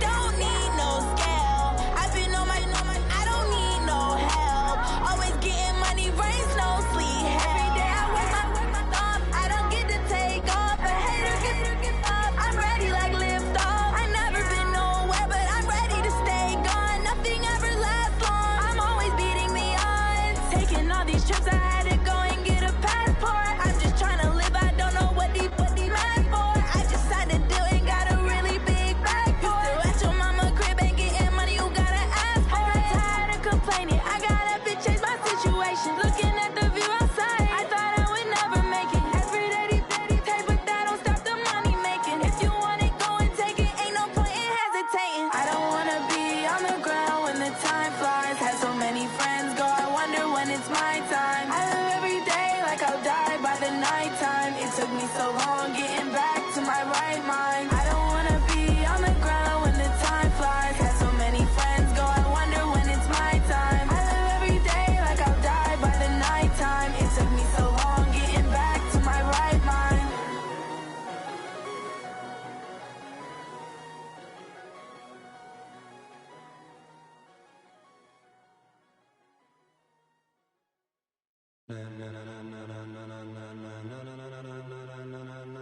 Speaker 8: don't need no scale. I've been on my, I don't need no help. Always getting money, rains, no sleep. Every day I work my thumb. I don't get to take off. A hater get up. I'm ready like lift off. I've never been nowhere, but I'm ready to stay gone. Nothing ever lasts long. I'm always beating the odds. Taking all these trips, I had to go and get a passport. I'm just trying to live. I don't know what the mad for. I just had to do and got a really big bag for it. Still at your mama crib and getting money, you gotta ask for it. I'm tired of complaining. I got up and changed my situation. Looking at the view outside, I thought I would never make it. Every day they pay, but that don't stop the money making. If you want it, go and take it. Ain't no point in hesitating. I don't wanna be on the ground when the time flies. Had so many friends go, I wonder when it's my time. I live every day like I'll die by the nighttime. It took me so long getting back to my right mind. I don't wanna be on the ground when the time flies. Had so many friends go, I wonder when it's my time. I live every day like I'll die by the nighttime. It took me so long getting back to my right mind.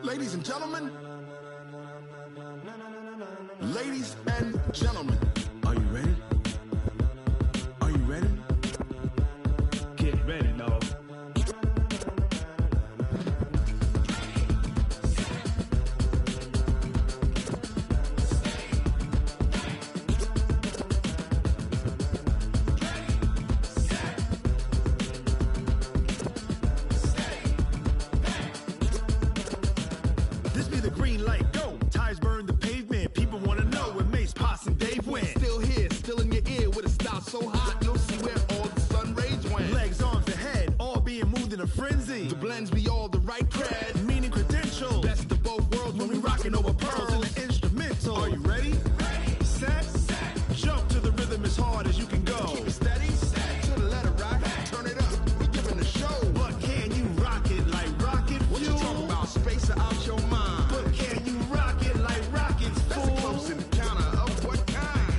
Speaker 9: Ladies and gentlemen, ladies and gentlemen, are you ready? Are you ready?
Speaker 5: Get ready, dog.
Speaker 9: This be the green light, go. Tires burn the pavement. People wanna know where Mace, Poss, and Dave went. Still here, still in your ear with a style so hot, you'll see where all the sun rays went. Legs, arms, and head, all being moved in a frenzy. The blends be all the right cred, meaning credentials. Best of both worlds when we rockin' over pearls in the instrumental. Are you ready? Set, jump to the rhythm as hard as you can go. Keep it steady, to the letter right. Turn it up, we giving a show. But can you rock it like rocket fuel? What you talking about? Space out your mind. But can you rock it like rockets, fool? That's a close encounter of what kind?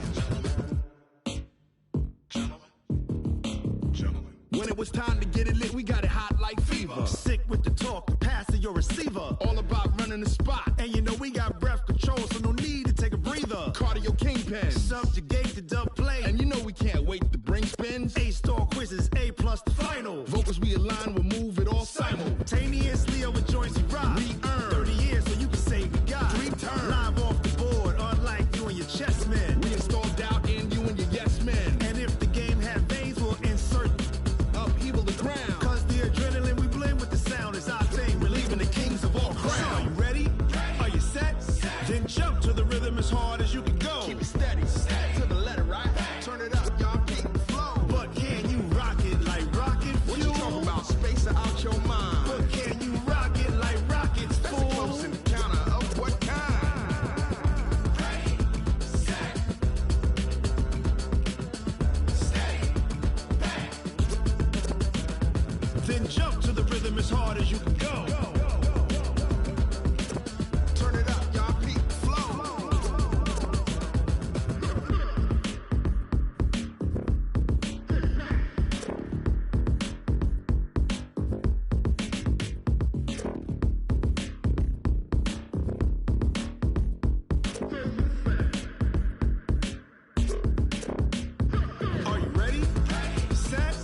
Speaker 9: Gentlemen. When it was time to get it lit, we got it hot like fever. Sick with the talk, the pass of your receiver. All about running the spot. And you know we got breath control, so no need to take a breather. Cardio kingpin, subjugate the dub play. And you know we can't wait to bring spins. A-star quizzes, A+ the final. Vocals we align, we'll move it all simultaneously over joints you rock. We earn 30 years so you can say we got 3 turns. Live off the board, unlike you and your chess men. We install doubt in you and your yes men. And if the game had veins, we'll insert upheaval the ground. Cause the adrenaline we blend with the sound is our thing, relieving the kings of all crowns. So are you ready? Are you set? Then jump to the rhythm as hard as you can go. Keep it steady, to the letter right. Turn it up, y'all keep the flow. But can you rock it like rocket fuel? What you talking about? Space out your mind. But can you rock it like rockets, fool? That's a close encounter of what kind? Then jump to the rhythm as hard as you can go. Turn it up, y'all keep the flow. Are you ready? Set,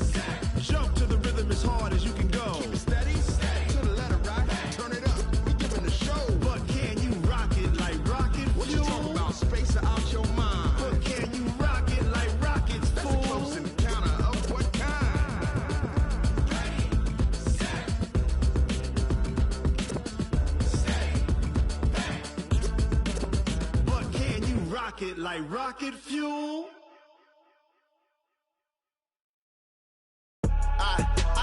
Speaker 9: jump to the rhythm as hard as you can go. Keep it steady, to the letter right. Turn it up, we giving a show. But can you rock it like rocket fuel? What you talking about? Space out your mind. But can you rock it like rockets, fool? That's a close encounter of what kind? But can you rock it like rocket fuel?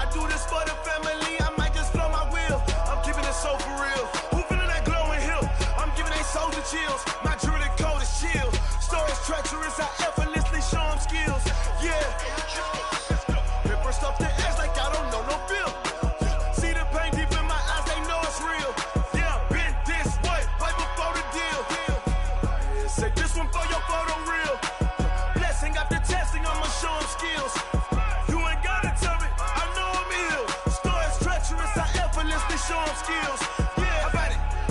Speaker 9: I do
Speaker 10: chills. My jewelry code is chill. Stories treacherous, I effortlessly show them skills. Yeah. Paper stuff to edge like I don't know no feel. See the pain deep in my eyes, they know it's real. Yeah, been this way, right before the deal. Say this one for your photo reel. Blessing after testing, I'ma show them skills. You ain't gotta tell me, I know I'm ill. Stories treacherous, I effortlessly show them skills. Yeah,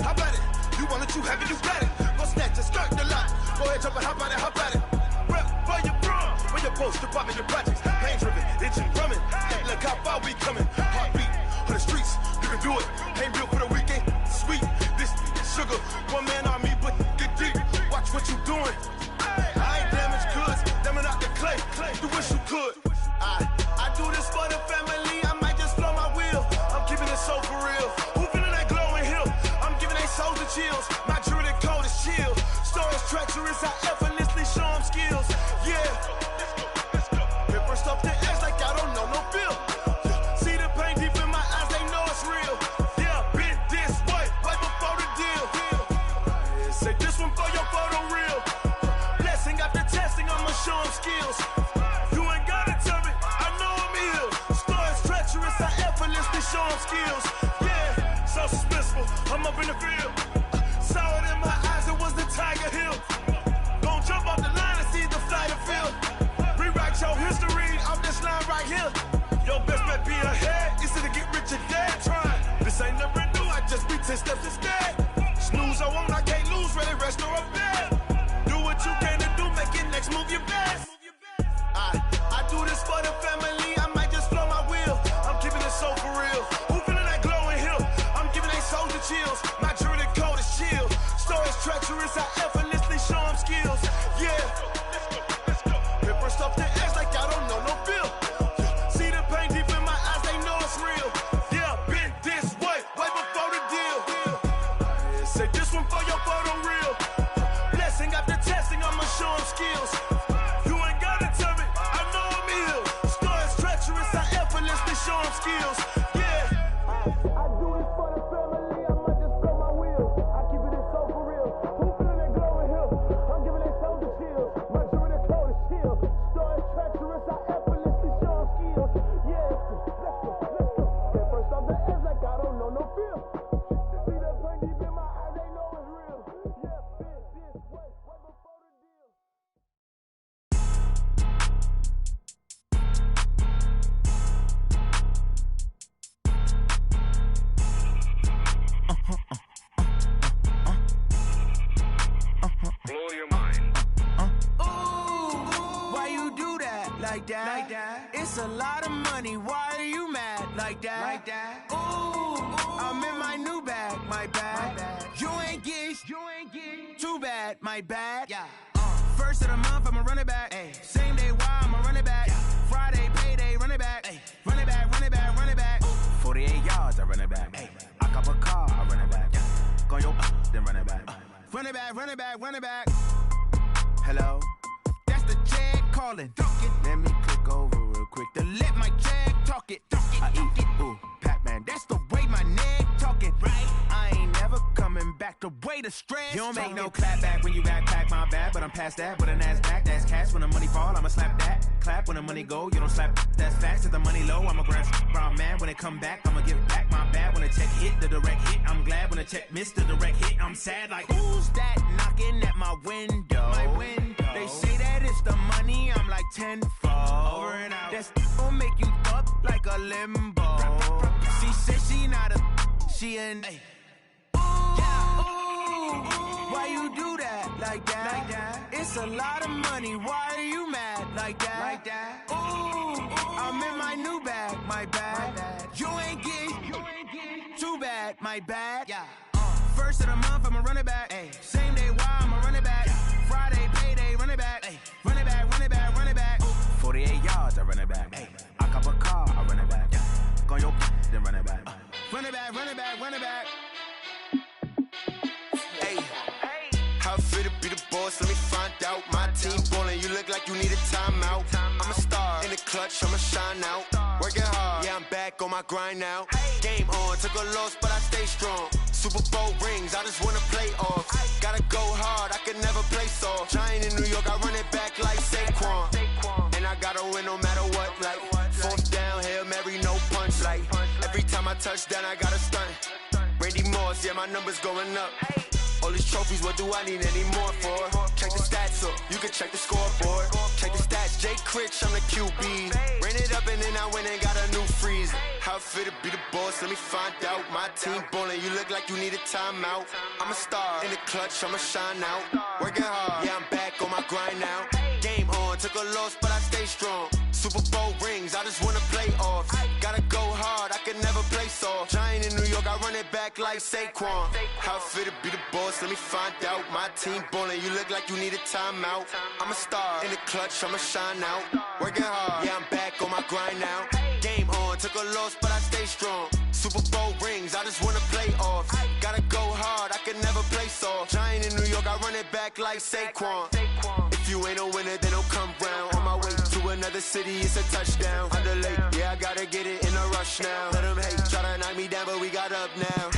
Speaker 10: how about it? You want it, you have it, you got it. Go snatch it, skirt the lot. Go ahead, jump it, how about it? Rep for your bro, for your post, your poppin' your projects. Pain driven, itching, drumming. Hey, look how far we coming. Heartbeat on the streets, you can do it. Ain't built for the weekend, sweet. This sugar, one man on me, but get deep. Watch what you doing. I ain't damaged goods, them out the clay. You wish you could. I do this for the family. I might just blow my wheel. I'm keeping it so for real. Who feeling that glowing hill? I'm giving they souls the chills. My jewelry code is chill. Stories treacherous, I effortlessly show them skills. Yeah. Paper stuff to edge like I don't know no feel. See the pain deep in my eyes, they know it's real. Yeah, been this way, right before the deal. Say this one for your photo reel. Blessing after testing, I'ma show them skills. You ain't gotta tell me, I know I'm ill. Stories treacherous, I effortlessly show them skills. Yeah, so suspenseful, I'm up in the field. Saw it in my eyes, it was the Tiger Hill. Gon' jump off the line and see the flight of field. Rewrite your history off this line right here. Your best bet be ahead, easy to get rich or dead trying. This ain't never new, I just be 10 steps instead. Snooze I won't, I can't lose, ready, rest or a bed. Do what you can to do, make your next move your best. I do this for the family, I might just blow my wheel. I'm keeping it so for real. Who feeling that glowing hill? I'm giving they souls the chills. My jewelry code is chill. Stories treacherous, I effortlessly show them skills. Yeah. Paper stuff to edge like I don't know no feel. See the pain deep in my eyes, they know it's real. Yeah, been this way, right before the deal. Say this one for your photo reel. Blessing after testing, I'ma show them skills. You ain't gotta tell me, I know I'm ill. Stories treacherous, I effortlessly show them skills. Yeah. I do this for the family, I might just blow my wheel. I keep it so for real. Who feeling that glowing hill? I'm giving they souls the chills. My jewelry code is chill. Stories treacherous, I effortlessly show them skills. Yeah, let's go. Get first off the edge like I don't know no feel. See that pain deep in my eyes, they know it's real. Yeah, been this way, right before the deal.
Speaker 3: Blow your mind.
Speaker 1: Ooh, why you do that? Like that? It's a lot of money. Why are you mad? Like that? Ooh, I'm in my new bag. My bad. You ain't get. Too bad. My bad. Yeah. First of the month, I'ma run it back. Ay. Same day, why I'ma run it back. Yeah. Friday, payday, run it back. Ay. Run it back. 48 yards, I run it back. Ay. I cop a car, I run it back. Go yo, then run it back. Run it back. Hello? That's the check calling. Let me click over real quick to let my check talk it. I eat it, ooh, Pac-Man. That's the way my neck talking. Right? I ain't never coming back the way the stress. You don't make no clap back when you backpack, my bad. But I'm past that with an ass back. That's cash when the money fall, I'ma slap that. Clap when the money go, you don't slap. That's facts. If the money low, I'ma grab brown man. When it come back, I'ma give back my bad. When the check hit, the direct hit. I'm glad when the check missed the direct hit. I'm sad like, who's that knocking at my window? They say that it's the money, I'm like tenfold. Over and out. That's gon' make you up like a limbo. She said she not a, she an. Why you do that? Like that? It's a lot of money. Why are you mad? Like that? Ooh, I'm in my new bag. My bad. You ain't get. Too bad. My bad. Yeah. First of the month, I'ma run it back. Ay. Same day, why I'ma run it back. Friday, payday, run it back. Ay. Run it back. 48 yards, I run it back. Ay. I cop a car, I run it back. Go yo, then run it back. Run it back.
Speaker 10: Hey, how fit to be the boss? Let me find out. My team ballin', you look like you need a timeout. I'm a star in the clutch, I'ma shine out. Working hard, yeah, I'm back back on my grind now. Game on, took a loss, but I stay strong. Super Bowl rings, I just wanna play off. Gotta go hard, I can never play soft. Giant in New York, I run it back like Saquon. And I gotta win no matter what, like fourth down, Hail Mary, no punch. Like every time I touch down, I gotta stunt. Randy Moss, yeah, my numbers going up. All these trophies, what do I need any more for? Check the stats up, you can check the scoreboard. Check the stats, Jay Critch, I'm the QB. Ran it up and then I went and got a new freeze. How it feel to be the boss, let me find out. My team ballin', you look like you need a timeout. I'm a star, in the clutch, I'ma shine out. Working hard, yeah, I'm back on my grind now. Game on, took a loss, but I stay strong. Super Bowl rings, I just wanna play off. Gotta go hard, I can never play soft. Giant in New York, I run it back like Saquon. How it feel to be the boss, let me find out. My team ballin', you look like you need a timeout. I'm a star, in the clutch, I'ma shine out. Working hard, yeah, I'm back on my grind now. Game on, took a loss, but I stay strong. Super Bowl rings, I just wanna play off. Gotta go hard, I can never play soft. Giant in New York, I run it back like Saquon. If you ain't a winner, then don't come round. On my way to another city, it's a touchdown. Underlay, yeah, I gotta get it in a rush now. Let them hate, try to knock me down, but we got up now.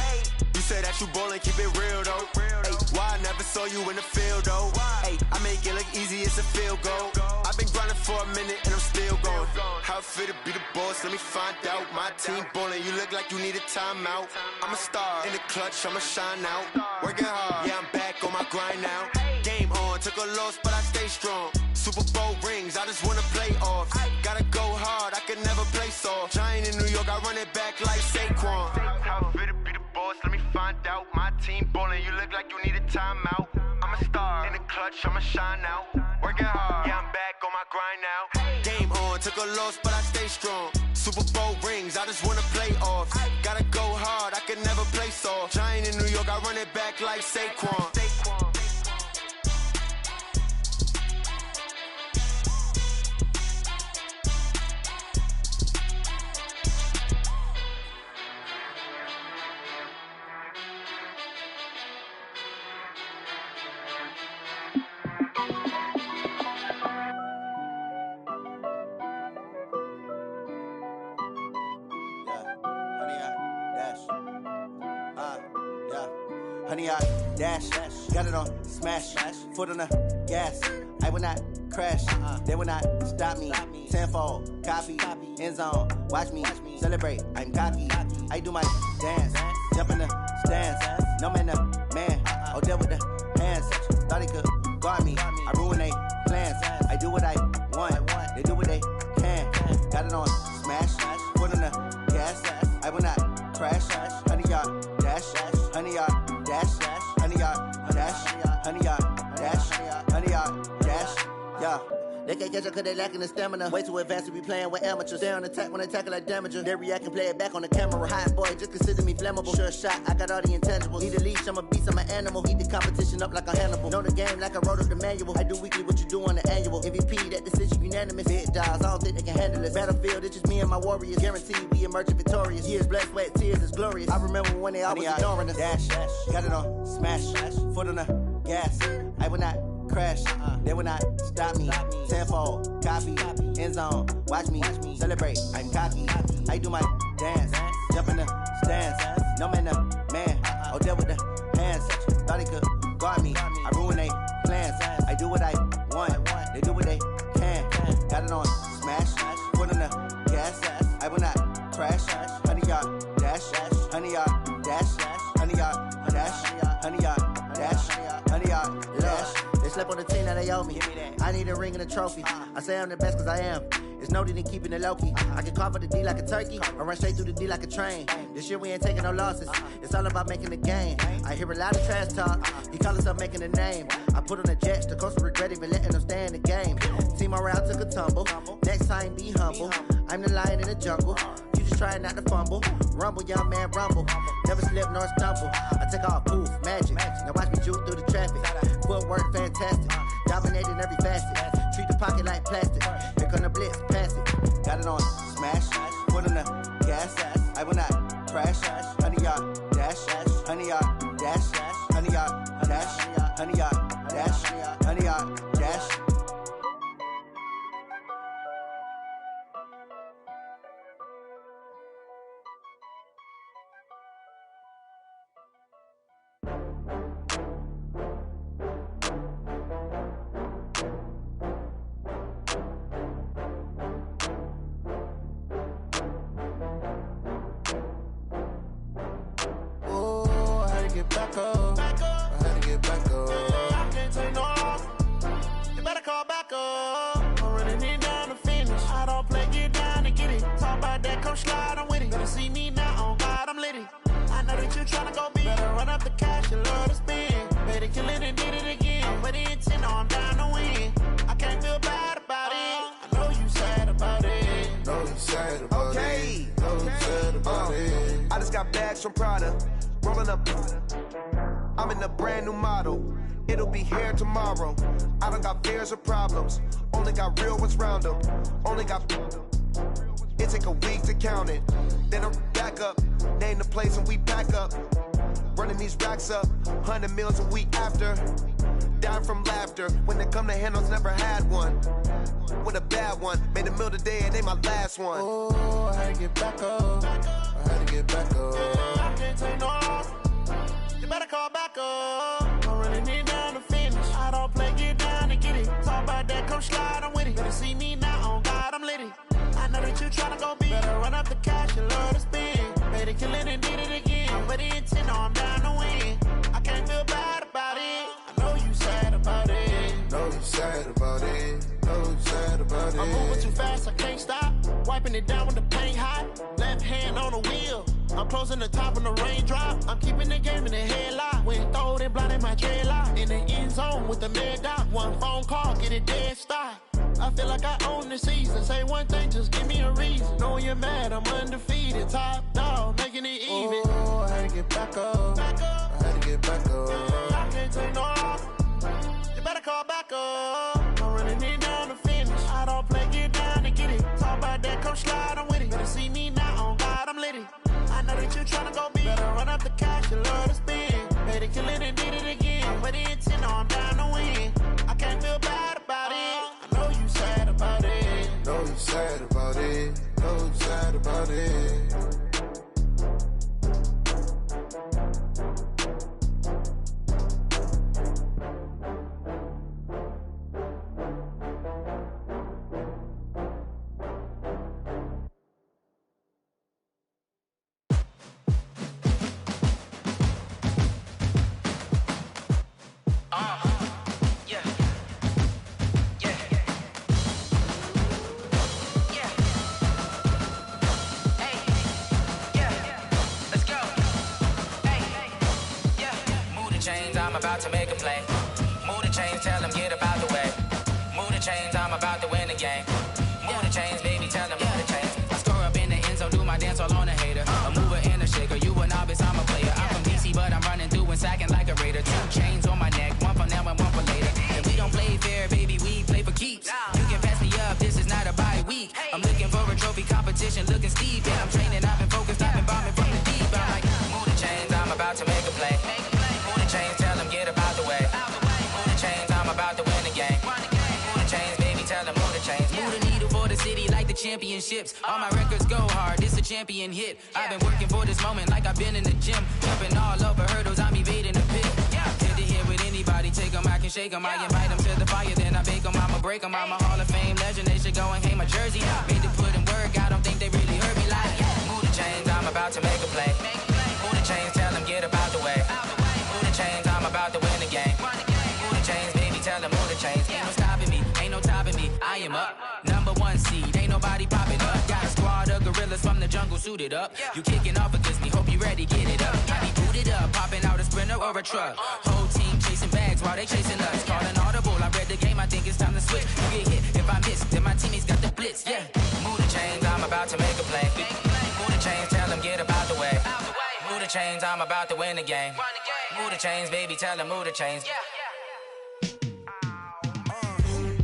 Speaker 10: You say that you ballin', keep it real though. Hey, why I never saw you in the field though? Hey, I make it look easy, it's a field goal. I've been grinding for a minute and I'm still going. How it feel to be the boss, let me find out. My team ballin', you look like you need a timeout. I'm a star, in the clutch, I'ma shine out. Working hard, yeah, I'm back on my grind now. Game on, took a loss, but I stay strong. Super Bowl rings, I just wanna play off. Gotta go hard, I can never play soft. Giant in New York, I run it back like Saquon. How it feel to be the boss, let me find out. My team ballin', you look like you need a timeout. I'm a star, in the clutch, I'ma shine out. Working hard, yeah, I'm back on my grind now. Game on, took a loss, but I stay strong. Super Bowl rings, I just wanna play off. Gotta go hard, I can never play soft. Giant in New York, I run it back like Saquon.
Speaker 11: Honey, I dash, got it on smash, foot on the gas. I will not crash, they will not stop me. Tenfold, copy, end zone, watch me celebrate. I'm cocky, I do my dance, jump in the stands. No man, the man, oh, deal with the hands. Thought he could guard me, I ruin they plans. I do what I want, they do what they can. Got it on smash, foot on the gas. I will not crash, honey, y'all dash, honey, y'all dash, honey, y'all dash, honey, y'all dash, honey, y'all dash, yeah. They can't catch up cause they lacking the stamina. Way too advanced to be playing with amateurs. Stay on attack when they tackle like damager. They react and play it back on the camera. Hot boy, just consider me flammable. Sure shot, I got all the intangibles. Need a leash, I'm a beast, I'm an animal. Eat the competition up like a Hannibal. Know the game like I wrote up the manual. I do weekly what you do on the annual. MVP, that decision unanimous. Big dials, I don't think they can handle this. Battlefield, it's just me and my warriors. Guaranteed we emerging victorious. Years, blood, sweat, tears, it's glorious. I remember when they always ignoring us. Dash, got it on smash, foot on the gas. I will not crash, they will not stop me. Tenfold, copy, end zone, watch me celebrate. I'm cocky, I do my dance, jump in the stands. No man, the man, oh, deal with the hands. Thought he could guard me, I ruin they plans. I do what I want, they do what they can. Got it on smash, foot on the gas. I will not crash, honey, y'all dash, honey, y'all dash, honey, y'all dash, honey, y'all dash, honey, y'all dash. They slept on the team that they owe me. I need a ring and a trophy. I say I'm the best cause I am. It's no need in keeping it low-key. I can carve up the D like a turkey or run straight through the D like a train. This year we ain't taking no losses. It's all about making the game. I hear a lot of trash talk. He call himself making a name. I put on the Jets. The coach will regret even letting them stay in the game. Team morale took a tumble. Next time be humble. I'm the lion in the jungle. You just trying not to fumble. Rumble, young man, rumble. Never slip nor stumble. I take off poof, magic. Now watch me juke through the traffic. Footwork fantastic. Dominating every facet. Treat the pocket like plastic. Here come the blitz, pass it. Got it on smash, foot on the gas. I will not crash. Honey, y'all dash, honey, y'all dash, honey, y'all dash, honey, y'all dash, honey, y'all dash. back up. I had to get back up.
Speaker 10: I can't take no loss. You better call back up. I'm running it down to finish. I don't play, get down to get it. Talk about that, come slide, I'm with it. Better see me now, on God, I'm litty. I know that you tryna go big. Better run up the cash, you love to spend. Better kill it and did it again. With the intent, I'm down to win. I can't feel bad about it. I know you sad about it.
Speaker 11: Know you sad about it. Know you sad about it.
Speaker 12: I just got bags from Prada. Rolling up. I'm in a brand new model. It'll be here tomorrow. I don't got fears or problems. Only got real ones round them. Only got. It take a week to count it. Then I'm back up. Name the place and we pack up. Running these racks up. 100 meals a week after. Dying from laughter. When they come to handles, never had one. With a bad one. Made a meal today and they my last one.
Speaker 11: Oh, I had to get back up. I had to get back up.
Speaker 10: I can't take no loss. You better call back up. I'm running it down to finish. I don't play, get down to get it. Talk about that, come slide, I'm with it. Better see me now, on God, I'm litty. I know that you tryna go big. Better run up the cash, you love to spend. Better kill it and did it again. With the intent, I'm down to win. I can't feel bad about it. I know you sad about it.
Speaker 11: Know you sad about it. Know you sad about it.
Speaker 10: I'm moving too fast, I can't stop. Wiping it down with the paint hot. Left hand on the wheel. I'm closing the top of the raindrop. I'm keeping the game in the headlock. When throwed and blinded my dreadlock. In the end zone with the mad dot. One phone call, get it dead stop. I feel like I own the season. Say one thing, just give me a reason. Knowing you're mad, I'm undefeated. Top dog, making it even.
Speaker 11: Oh, I had to get back up. I had to get back up.
Speaker 10: I can't take no loss. You better call back up. I'm running it down to finish. I don't play, get down to get it. Talk about that, come slide, I'm with it. Better see me now, on God, I'm litty. I know that you tryna go big. Better run up the cash, you love to spend. Better kill it and did it again. With the intent, I'm down to win. I can't feel bad about it. I know you sad about it.
Speaker 11: Know you sad about it. Know you sad about it.
Speaker 13: I'm about to make a play. Move the chains, tell them get up out the way. Move the chains, I'm about to win the game. Move the chains, baby, tell them move the chains. I score up in the end zone, do my dance all on a hater. A mover and a shaker, you a novice, I'm a player. I'm from DC, but I'm running through and sacking like a raider. 2 chains on my neck, one for now and one for later. And we don't play fair, baby, we play for keeps. You can pass me up, this is not a bye week. I'm looking for a trophy competition, looking steep. And I'm training, I've been focused, I've been bombing from the deep. I'm like, move the chains, I'm about to make a play. Move the chains, tell them get up out the way. Move the chains, I'm about to win the game. Move the chains, baby, tell them move the chains. Move the needle for the city like the championships. All my records go hard, this a champion hit. I've been working for this moment like I've been in the gym. Jumping all over hurdles, I'm evading the pit. Tend to hit with anybody, take them, I can shake them. I invite them to the fire, then I bake them, I'ma break them. I'm a Hall of Fame legend, they should go and hang my jersey. Made to put in work, I don't think they really heard me like, move the chains, I'm about to make a play. Move the chains, tell them get up out the way. Move the chains, I'm about to win the game. Move the chains, baby, tell them move the chains. Ain't no stopping me, ain't no topping me, I am up. #1 seed, ain't nobody popping up. Got a squad of gorillas from the jungle suited up. You kicking off against me, hope you ready, get it up. I be booted up, popping out a Sprinter or a truck. Whole team chasing bags while they chasing us. Calling audible, I read the game, I think it's time to switch. You get hit, if I miss, then my teammates got the blitz, yeah. Move the chains, I'm about to make a play. Move the chains, tell them get up out the way. Move the chains, I'm about to win the game. Move the chains, baby, tell them move the chains.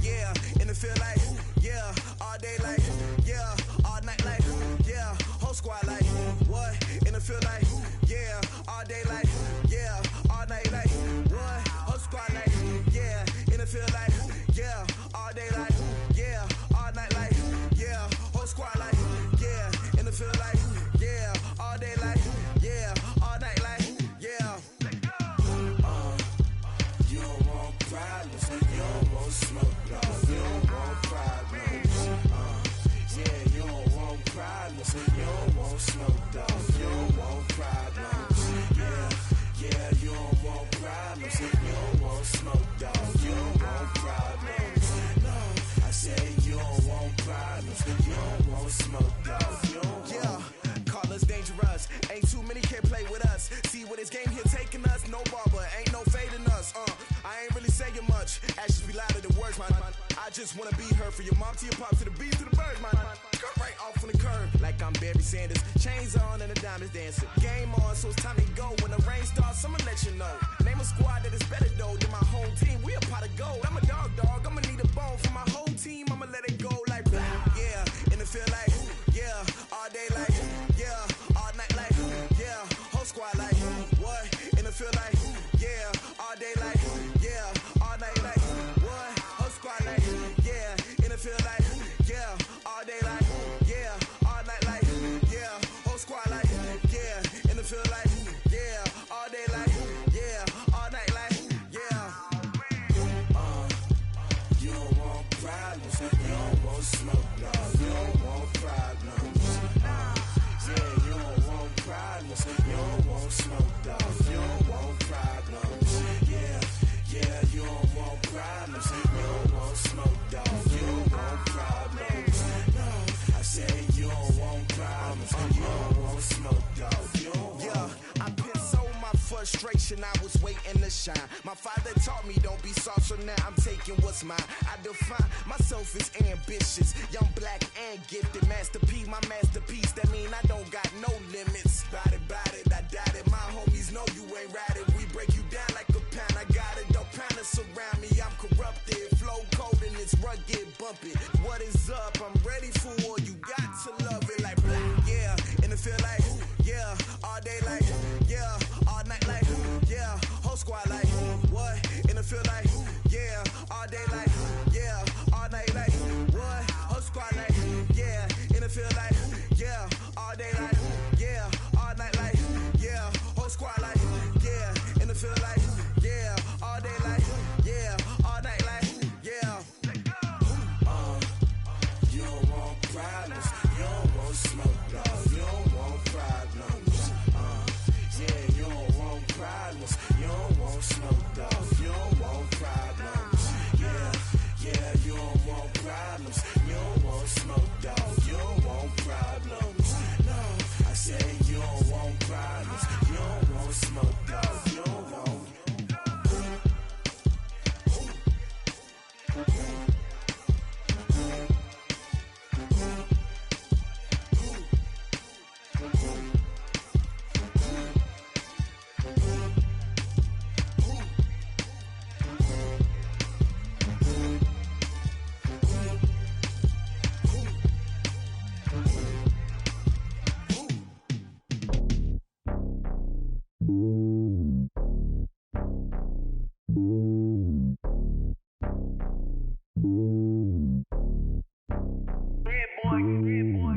Speaker 12: Yeah, in the field like, yeah, all day like, yeah, all night like, yeah, whole squad like, what? In the field like, yeah, all day like, yeah, all night like, what? Whole squad like, yeah, in the field like, yeah, all day like, yeah, all night like, yeah, whole squad like, yeah, in the field like, yeah, all day like, yeah, all night like, yeah.
Speaker 1: You don't want problems, you don't want smoke, no. You don't want problems, yeah, you don't want problems, you don't want smoke, dog. You don't want problems, yeah.
Speaker 14: just wanna be her. For your mom to your pop to the beat to the bird, man. Cut right off on the curb, like I'm Barry Sanders. Chains on and the diamonds dancing. Game on, so it's time to go. When the rain starts, I'ma let you know. Name a squad that is better though than my home team. We a pot of gold. I'm a dog. I'ma need a bone for my whole team. I'ma let it go like yeah. In the field like yeah. All day like yeah. All night like yeah. Whole squad like what? In the field like yeah. All day like yeah. All night like what? Whole squad like yeah. In the field like yeah. All day like yeah. All night like yeah. Whole squad like yeah. In the field like yeah. All day like yeah. All night like yeah. You don't want problems. You don't want smoke, no. You don't want problems. Yeah, you don't want problems. You don't want smoke, dog. You don't want problems. Yeah, you don't want problems. You don't want smoke, dog. You don't want problems. No, I said you don't want problems. You don't want smoke, dog. You don't want. Yeah, I've been so my frustration. I was waiting to shine. My father taught me don't be soft, so now I'm taking what's mine. I define myself as ambitious, young, black, and gifted. Master P, my masterpiece. That mean I don't got no limits. Bout it, I doubt it. My homies know you ain't ratted. We break you down like a pound. I got it, don't pound to surround me. I'm corrupted, flow cold and it's rugged, bumpy. What is up? I'm ready for war. You got to love it like black, yeah. In the field like yeah. All day like yeah. All night like yeah. Whole squad like what? In the field like yeah. All day like yeah. All night like what? Whole squad like yeah. In the field like yeah. All day like yeah. All night like yeah. Whole squad like yeah. In the field like yeah. All day like yeah. All night like yeah. You don't want problems. You don't want smoke, dog. You don't want problems. Yeah, you don't want problems. You don't want smoke, dog. You don't want problems. Yeah, you don't want problems. You don't want smoke, dog. You don't want problems. No, I said you don't want problems. You don't want smoke, dog. You don't want.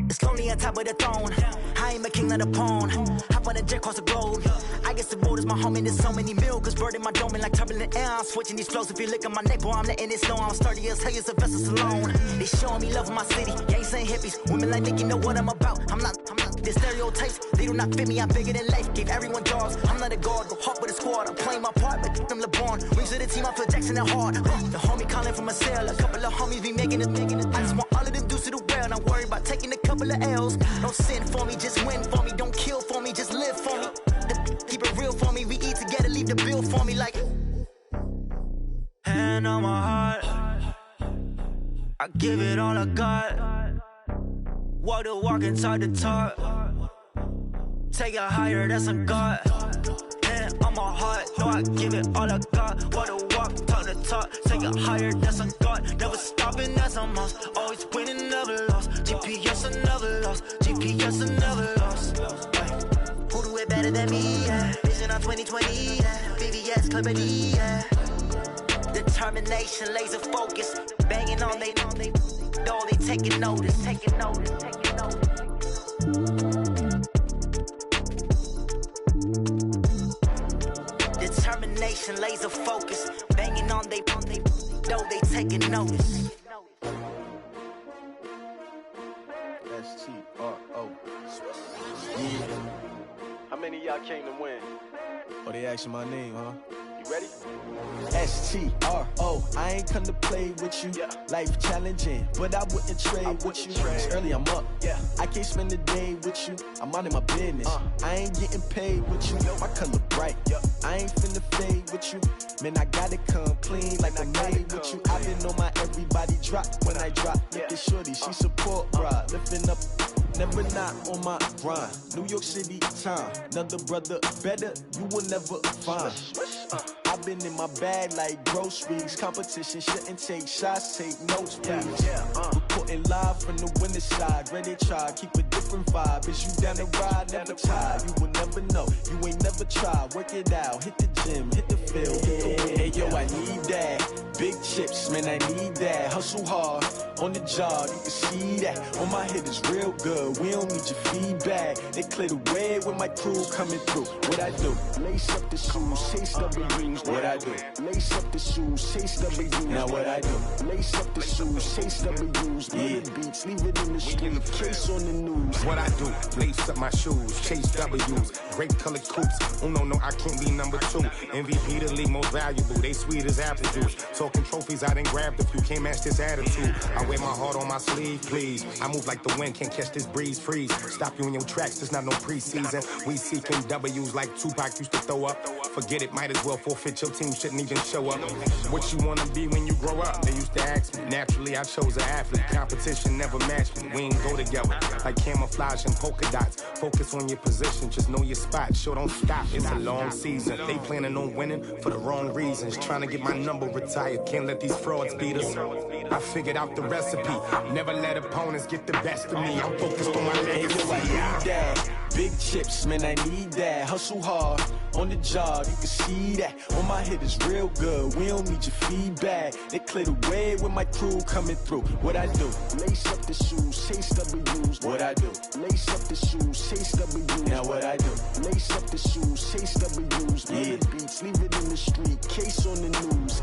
Speaker 15: It's lonely on top of the throne. I ain't a king, not a pawn. Hop on a jet across the globe. I guess the road is my home and there's so many milkers birding my dome like turbulent air. I'm switching these flows. If you look at my neck, boy, I'm letting it slow. I'm sturdy as hell, it's a vessel alone. They showing me love in my city. Gangsta and hippies. Women like Nicky know what I'm about. I'm not the stereotypes. They do not fit me. I'm bigger than life. Gave everyone jobs. I'm not a guard. Go hard with a squad. I'm playing my part like them LeBron. Rings to the team. I feel Jackson and hard. The homie calling from a cell. A couple of homies be making it. I just want all of them dudes to the well. Not worried about taking a couple of L's. Don't sin for me, just win for me. Don't kill for me, just live for me. Keep it real for me. We eat together, leave the bill for me like. Hand on my heart, I give it all I got. Walk the walk and talk the talk. Take it higher, that's a God. Hand on my heart, no, I give it all I got. Walk the walk, talk the talk. Take it higher, that's a God. Never stopping, that's a must. Always winning, never lost. GPS, I never lost. GPS, I never lost. Who do it better than me? Yeah. Vision on 2020. Yeah. VVS, Clippity. Yeah. Determination, laser focus. Banging on they, though they taking notice. Taking notice. Determination, laser focus. Banging on they, though they taking notice.
Speaker 16: S-T-R-O. Yeah. How many of y'all came to win? Oh, they asking my name, huh? You ready? S-T-R-O. I ain't come to play with you. Yeah. Life challenging, but I wouldn't trade with you. It's early, I'm up. Yeah. I can't spend the day with you. I'm out of my business. I ain't getting paid with you, my color bright. I ain't finna fade with you. Man, I gotta come clean like I made with you. I been on my everybody drop when I drop. Look at shorty, she support ride. Lifting up, never not on my grind. New York City time, another brother better, you will never find. I've been in my bag like groceries. Competition shouldn't take shots, take notes, please. Reporting live from the winter side. Ready to try, keep a different vibe. Is you down the ride, never tired. You will never know, you ain't never tried. Work it out, hit the gym, hit the field, hit the wind. Hey yo, I need that. Big chips, man, I need that. Hustle hard, on the job, you can see that. On my head is real good, we don't need your feedback. They clear the way with my crew coming through. What I do? Lace up the shoes, chase W's. What I do? Lace up the shoes, chase W's. Now what I do? Lace up the shoes, chase W's. Yeah, beats, leave it in the street, case on the news.
Speaker 17: What I do? Lace up my shoes, chase W's. Grape colored coops. Oh no, I can't be number 2. MVP the league most valuable. They sweet as apple juice. Talking trophies, I done grabbed a few. Can't match this attitude. I wear my heart on my sleeve, please. I move like the wind, can't catch this breeze. Freeze. Stop you in your tracks. There's not no preseason. We seeking W's like Tupac used to throw up. Forget it, might as well forfeit. Your team shouldn't even show up. What you wanna be when you grow up? They used to ask me. Naturally, I chose an athlete. Competition never matched me. We ain't go together like camouflage and polka dots. Focus on your position, just know your spot. Sure, don't stop. It's a long season. They planning on winning for the wrong reasons. Trying to get my number retired. Can't let these frauds beat us. I figured out the recipe. Never let opponents get the best of me. I'm focused on my legacy.
Speaker 16: I need that. Big chips, man, I need that. Hustle hard, on the job, you can see that. On my head is real good, we don't need your feedback. They clear the way with my crew coming through. What I do? Lace up the shoes, chase W's. What I do? Lace up the shoes, chase W's. Now what I do? Lace up the shoes, chase W's. Yeah, beats, leave it in the street, case on the news.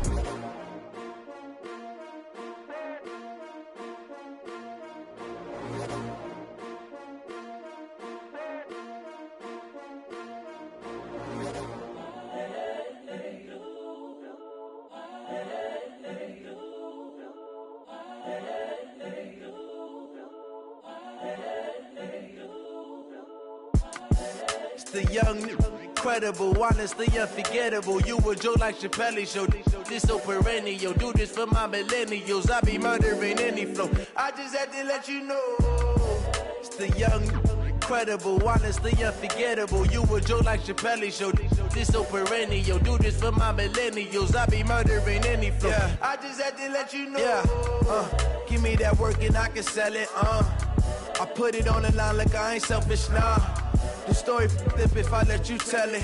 Speaker 18: The young, incredible, honestly unforgettable. You a joke like Chappelle show. This so perennial. Do this for my millennials. I be murdering any flow. I just had to let you know. It's the young, incredible, honestly unforgettable. You a joke like Chappelle show. This so perennial. Do this for my millennials. I be murdering any flow. Yeah. I just had to let you know. Yeah. Give me that work and I can sell it. I put it on the line like I ain't selfish, nah. The story flip if I let you tell it.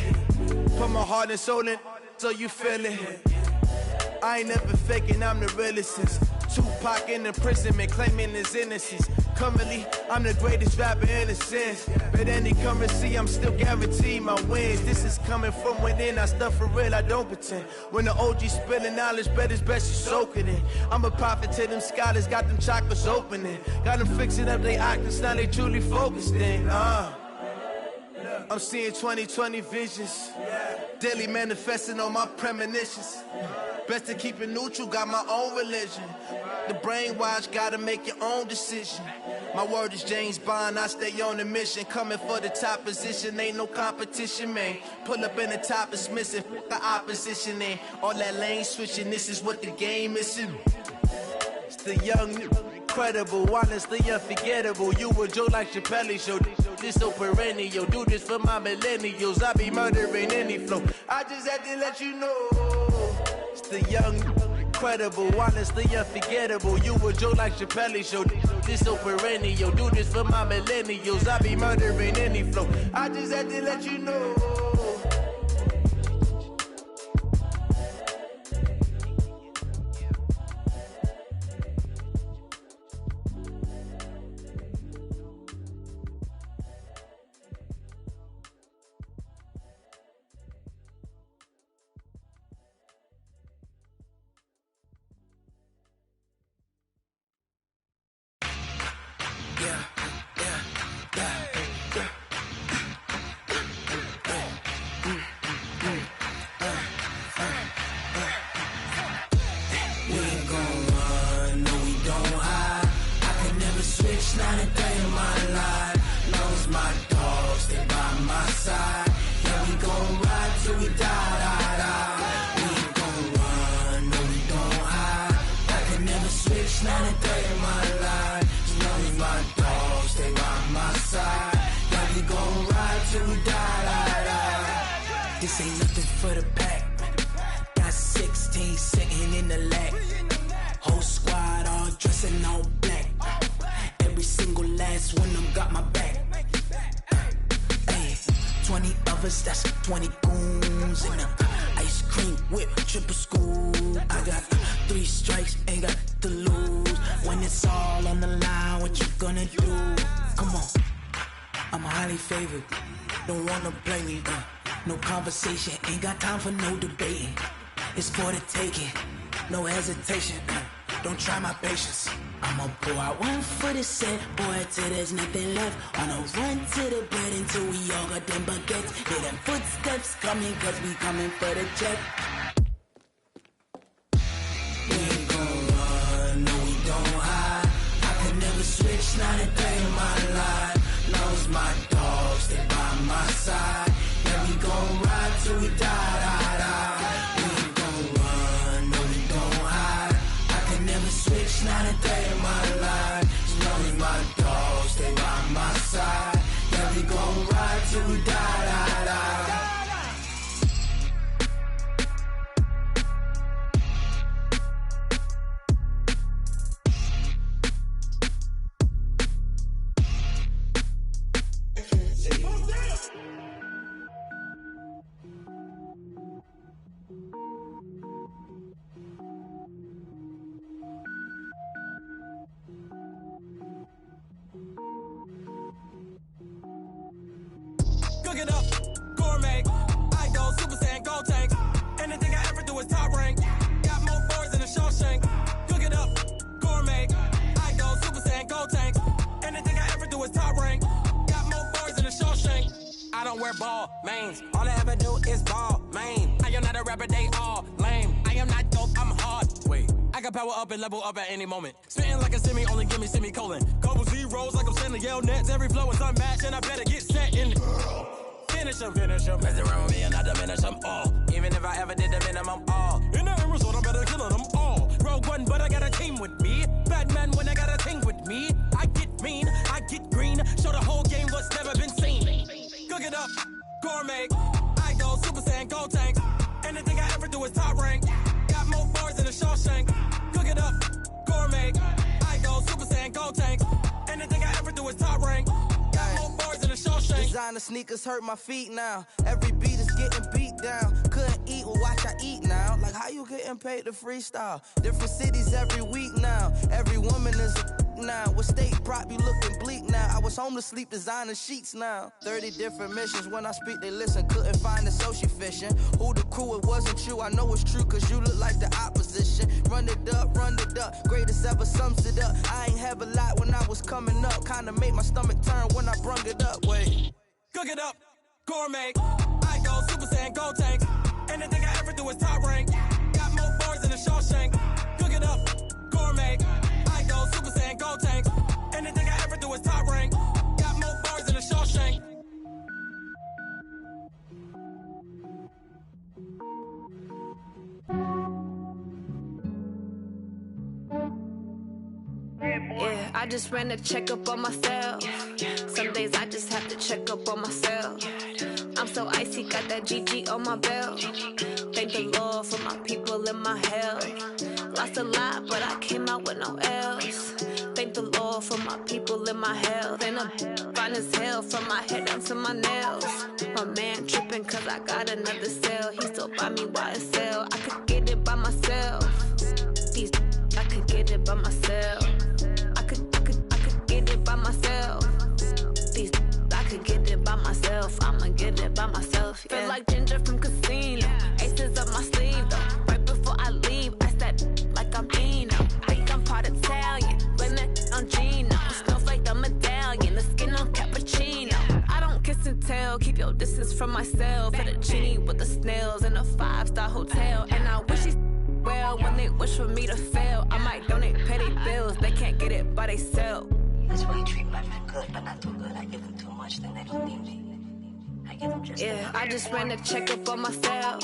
Speaker 18: Put my heart and soul in so you feel it. I ain't never faking, I'm the realest since Tupac in imprisonment, claiming his innocence. Currently, I'm the greatest rapper in a sense. But any currency, I'm still guaranteed my wins. This is coming from within, I stuff for real, I don't pretend. When the OG spilling knowledge, bet it's best you soak it in. I'm a prophet to them scholars, got them chakras opening. Got them fixing up they octaves, now they truly focused in. I'm seeing 2020 visions, daily manifesting on my premonitions. Best to keep it neutral, got my own religion. The brainwash, gotta make your own decision. My word is James Bond, I stay on the mission. Coming for the top position, ain't no competition, man. Pull up in the top is missing, fuck the opposition, and all that lane switching, this is what the game is. It's the young, incredible, honestly unforgettable. You a joke like Chappelle show. This so perennial. Do this for my millennials. I be murdering any flow. I just had to let you know. It's the young, incredible, honestly unforgettable. You a joke like Chappelle show. This so perennial. Do this for my millennials. I be murdering any flow. I just had to let you know.
Speaker 1: dogs, stay by my side. Yeah, we gon' ride till we die, die, die. We ain't gon' run, no, we don't hide. I can never switch, not a day in my life. As long as my dogs stay by my side. Yeah, we gon' ride till we die, die, die. This ain't nothing for the pack. Got 16 sitting in the lap. Whole squad all dressing all black. Every single last one of them got my back. 20 of us, that's 20 goons. And ice cream whip, triple scoop. I got 3 strikes, ain't got to lose. When it's all on the line, what you gonna do? Come on, I'm highly favored. Don't wanna play me, no conversation. Ain't got time for no debating. It's for the taking, no hesitation. Don't try my patience. I'ma pour out one for the set, boy, till there's nothing left. On a run to the bed until we all got them baguettes. Hear them footsteps coming, cause we coming for the check. We ain't gon' run, no, we don't hide. I can never switch, not a day in my life. Long as my dogs stay by my side. Yeah, we gon' ride till we die, die, die. We ain't gon' run, no, we don't hide. I can never switch, not a day in my life. As long as my dogs stay by my side. Yeah, we gon' ride till we die, die, die.
Speaker 19: Cook it up, gourmet. I go Super Saiyan, gold tank. Anything I ever do is top rank. Got more boards than a Shawshank. Cook it up, gourmet. I go Super Saiyan, gold tank. Anything I ever do is top rank. Got more boards than a Shawshank. I don't wear ball mains. All I ever do is ball main. I am not a rapper, they all lame. I am not dope, I'm hard. Wait, I can power up and level up at any moment. Spitting like a semi, only give me semicolon. Couple zeros like I'm sending yell nets. Every flow is unmatched and I better get set in. Finish them, mess around with me and I diminish them all. Even if I ever did the minimum, all. In the end result, I'm better killing them all. Rogue One, but I got a team with me. Batman when I got a team with me. I get mean, I get green. Show the whole game what's never been seen. Cook it up, gourmet. I go Super Saiyan, gold tank. Anything I ever do is top rank. Got more bars than a Shawshank. Cook it up, gourmet. I go Super Saiyan, gold tank. Anything I ever do is top rank. Got more bars than a Shawshank.
Speaker 20: Designer sneakers hurt my feet now. Every beat is getting beat down. Couldn't eat, well watch I eat now. Like how you getting paid to freestyle? Different cities every week now. Every woman is a now. With state prop, you looking bleak now. I was home to sleep, designer sheets now. 30 different missions. When I speak, they listen. Couldn't find the social fishing. Who the crew? It wasn't you. I know it's true, cause you look like the opposition. Run it up, run it up. Greatest ever sums it up. I ain't have a lot when I was coming up. Kinda made my stomach turn when I brung it up. Wait.
Speaker 19: Cook it up, gourmet. I go Super Saiyan, gold tank. Anything I ever do is top rank. Got more bars than a Shawshank. Cook it up, gourmet. I go Super Saiyan, gold tank. Anything I ever do is top rank. Got more bars than a Shawshank.
Speaker 21: Yeah, I just ran a checkup on myself. Some days I just have to check up on myself. I'm so icy, got that GG on my belt. Thank the Lord for my people and my health. Lost a lot, but I came out with no L's. Thank the Lord for my people and my health. And I'm fine as hell from my head down to my nails. My man tripping cause I got another cell. He still buy me YSL. I could get it by myself. These I could get it by myself. I could get it by myself. These I could get it by myself. I'ma get it by myself. Yeah. Feel like Ginger from Casino. Aces up my sleeve though. Right before I leave, I step like I'm Dino. Think I'm part Italian, blame that on Gino. Smells like the medallion, the skin on cappuccino. I don't kiss and tell, keep your distance from myself. At a genie with the snails in a 5-star hotel. And I wish he's well when they wish for me to fail. I might donate petty bills, they can't get it by they self.
Speaker 22: That's why you treat my men good, but not too good. I give them too much, then they don't need me.
Speaker 21: Yeah, I just ran a checkup on myself.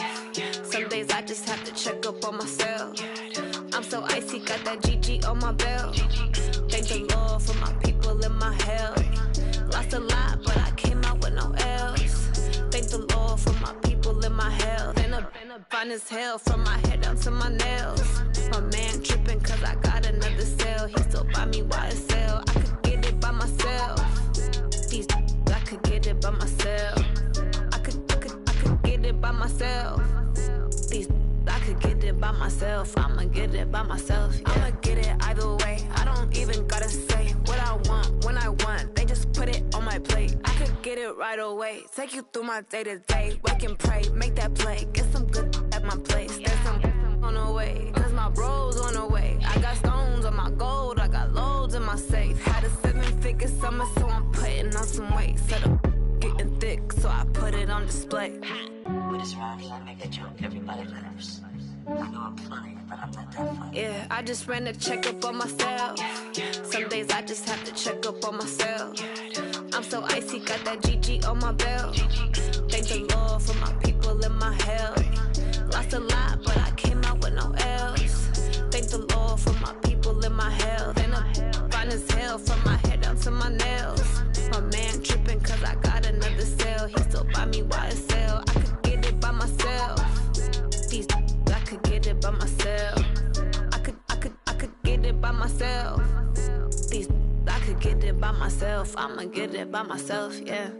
Speaker 21: Some days I just have to check up on myself. I'm so icy, got that GG on my belt. Thank the Lord for my people in my health. Lost a lot, but I came out with no L's. Thank the Lord for my people in my health. And a fine as hell from my head down to my nails. My man tripping cause I got another cell. He still buy me YSL. I could get it by myself. These I could get it by myself. I could get it by myself. These I could get it by myself. I'ma get it by myself. Yeah. I'ma get it either way. I don't even gotta say what I want when I want. They just put it on my plate. I could get it right away. Take you through my day to day. Wake and pray, make that play. Get some good at my place. There's some on the way. Cause my bro's on the way. I got stones on my gold. I got loads in my safe. Had a 7-figure summer, so I'm putting on some weight. Set up getting thick, so I put it on display.
Speaker 6: With this round here, I make a joke. Everybody laughs. I know I'm funny, but I'm not that funny.
Speaker 21: Yeah, I just ran a checkup on myself. Some days I just have to check up on myself. I'm so icy, got that GG on my belt. Thank the Lord for my people in my health. Lost a lot, but I came out with no L's. Thank the Lord for my people in my health. And I'm fine as hell from my head down to my nails. My man tripping cause I got another cell. He still buy me YSL. I could get it by myself. These I could get it by myself. I could get it by myself. These I could get it by myself. I'ma get it by myself, yeah.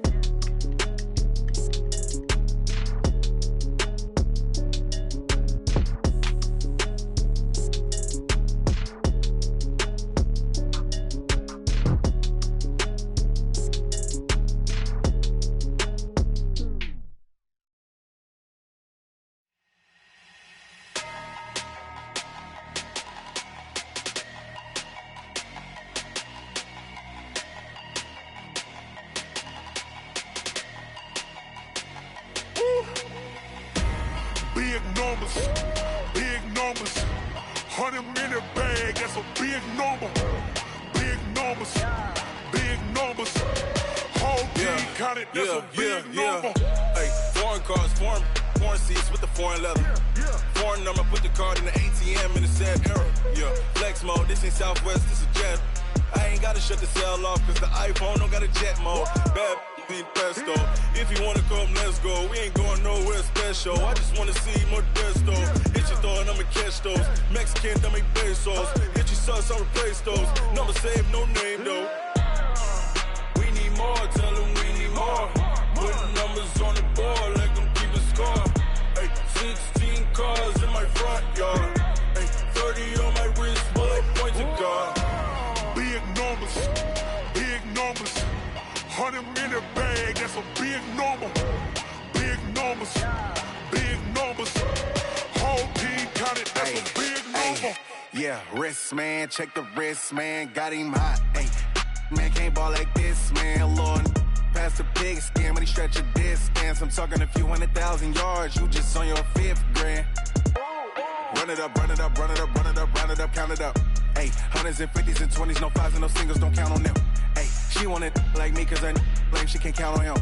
Speaker 9: Big numbers, 100-minute bag, that's a big number. Big numbers, whole team counted, that's a big number.
Speaker 22: Hey, foreign cars, foreign seats with the foreign leather. Foreign number, put the card in the ATM in the sad era. Yeah, flex mode, this ain't Southwest, this is jet. I ain't gotta shut the cell off, cause the iPhone don't got a jet mode. Bad ain't pesto. If you wanna come, let's go. We ain't going nowhere special. I just wanna see more Modesto. Hit your throw and I'ma catch those. Mexican, dummy pesos. Hit your sauce, I'll replace those. Number save, no name though. We need more, tell them we need more. Putting numbers on the board, let them keep the score. Hey, 16 cars in my front yard. Hey, 30 on my wrist, bullet point to God.
Speaker 9: Big numbers, 100-minute bag, that's a big number. Big numbers, whole team counted, that's a big number.
Speaker 23: Yeah, wrist man, check the wrist man, got him hot. Ay, man can't ball like this, man. Lord, past the pig skin, but he stretch a distance. I'm talking a few 100,000 yards, you just on your 5th grand. Run it up, count it up. Ay, 100s and 50s and 20s, no 5s and no singles, don't count on them. Ay, she want it like me, cause her lame, she can't count on him.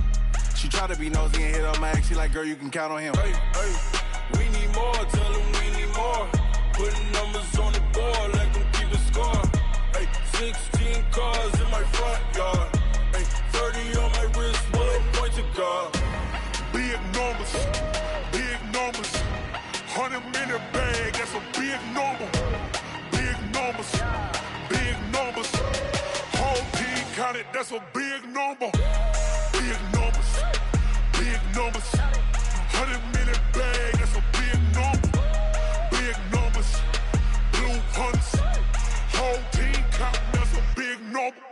Speaker 23: She try to be nosy and hit on my ex, she like, girl, you can count on him.
Speaker 22: Hey, we need more, tell them we need more. Putting numbers on the board, let them keep the score. Hey, 16 cars in my front yard. Hey, 30 on my wrist, bullet point to God.
Speaker 9: Big numbers, 100-minute bag, that's a big number. Big numbers, whole team counted, that's a big number. Big numbers, 100-minute bag, that's a big number. Big numbers, blue hunts, whole team counting, that's a big number.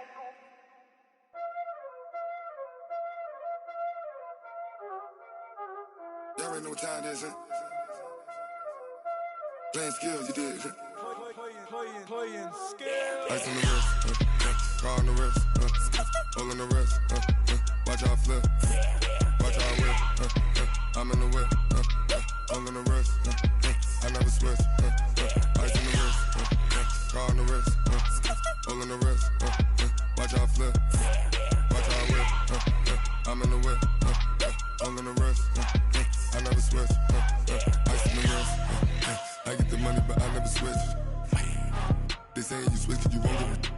Speaker 24: Y'all already know what time it is, huh? Playing skills, you did, huh?
Speaker 25: Playing skills.
Speaker 24: Ice on the wrist, car on the wrist, hole in the wrist, watch out flip, watch out whip, I'm in the whip, hole in the wrist, I never switch, ice on the wrist, car on the wrist, hole in the wrist, watch out flip, watch out whip, I'm in the whip, all in the rest. I never switch. Ice in the wrist. I get the money, but I never switch. They saying you switch, you won't get it.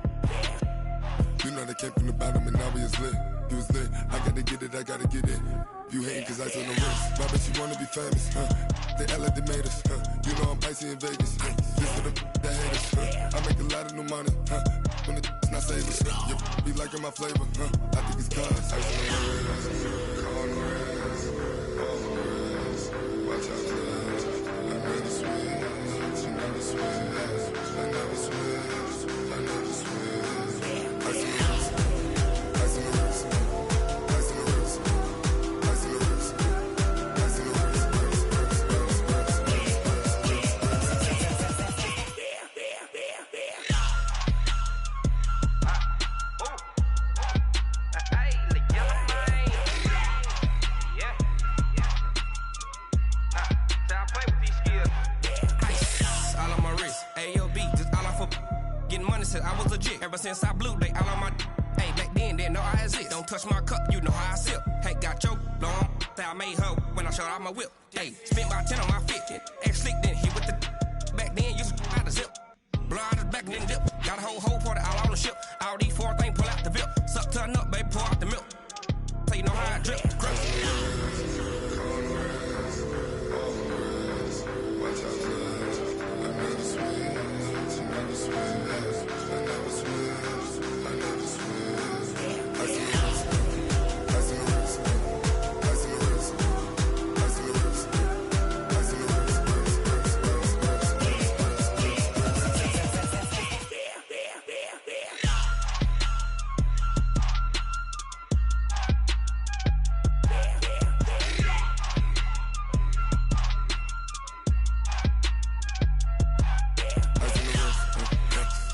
Speaker 24: You know they came from the bottom and now we is lit. You was lit, I gotta get it, I gotta get it. You hating cause ice on the wrist. My bitch, you wanna be famous, They act like they made us, You know I'm icy in Vegas, This for the haters, I make a lot of new money, When the not savers, You be liking my flavor, I think it's cause ice on the wrist, on the wrist, on the wrist. Watch out, cuz I never switch, I never switch, I never switch, I never switch. Ice on the wrist, ice on the wrist, ice on the wrist, ice on the wrist, ice on the wrist.
Speaker 2: I was legit ever since I blew they all on my hey back then didn't know I exist. Don't touch my cup, you know how I sip. Hey, got your long that I made her when I showed out my whip. Hey, spent about 10 on my fit. X slick then hit with the back then used to out the zip. Blow out his back then dip. Got a whole party all on the ship. All these four things pull out the VIP. Suck turn up, baby, pour out the milk. So you know how I drip. Crush.
Speaker 24: Watch out, cuz I never switch, I never switch. I never switch, I never switch. Ice in the wrist, ice in the wrist, ice in the wrist, ice in the wrist, ice in the wrist,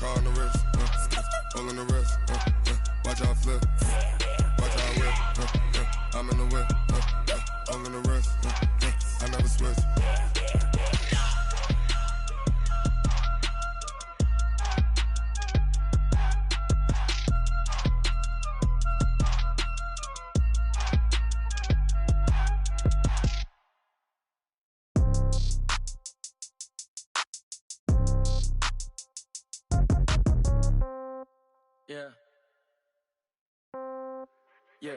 Speaker 24: on the wrist, all in the wrist, watch out flip, watch out whip, I'm in the whip, all in the wrist, I never switch.
Speaker 4: Yeah. Yeah.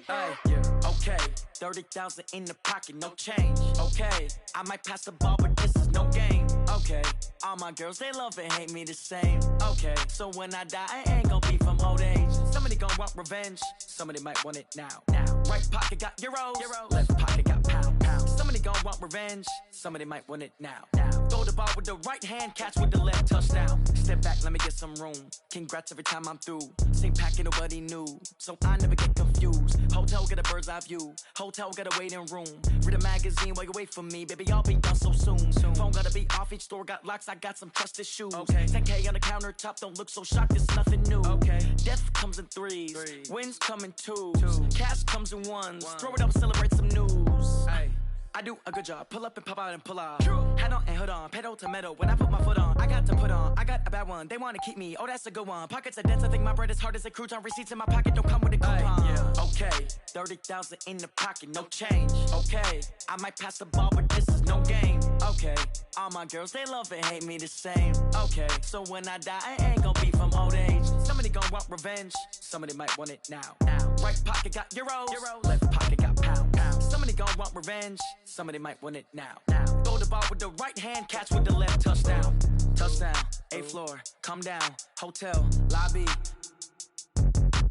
Speaker 4: Hey, yeah. Okay. 30,000 in the pocket, no change. Okay. I might pass the ball, but this is no game. Okay. All my girls, they love and hate me the same. Okay. So when I die, I ain't gonna be from old age. Somebody gonna want revenge. Somebody might want it now. Right pocket got euros. Left pocket got pound. Somebody gonna want revenge. Somebody might want it now. Throw the ball with the right hand, catch with the left, touchdown. Step back, let me get some room. Congrats every time I'm through. Same packet, nobody knew, so I never get confused. Hotel got a bird's eye view. Hotel got a waiting room. Read a magazine while you wait for me, baby. I'll be done so soon. Phone gotta be off, each store got locks. I got some trusted shoes. Okay. 10K on the countertop, don't look so shocked. It's nothing new. Okay. Death comes in threes. Wins come in twos. Cash comes in ones. Throw it up, celebrate some news. Hey. I do a good job, pull up and pop out and pull off. Head on and hood on, pedal to metal. When I put my foot on, I got to put on. I got a bad one, they wanna keep me. Oh, that's a good one. Pockets are dense, I think my bread is hard as a crouton. Receipts in my pocket don't come with a coupon. Okay, 30,000 in the pocket, no change. Okay, I might pass the ball, but this is no game. Okay, all my girls, they love and hate me the same. Okay, so when I die, I ain't gonna be from old age. Somebody gon' want revenge, somebody might want it now. Right pocket got euros, left pocket got pound. Somebody gon' want revenge, somebody might want it now. Throw the ball with the right hand, catch with the left, touchdown. Touchdown, 8th floor, come down, hotel, lobby.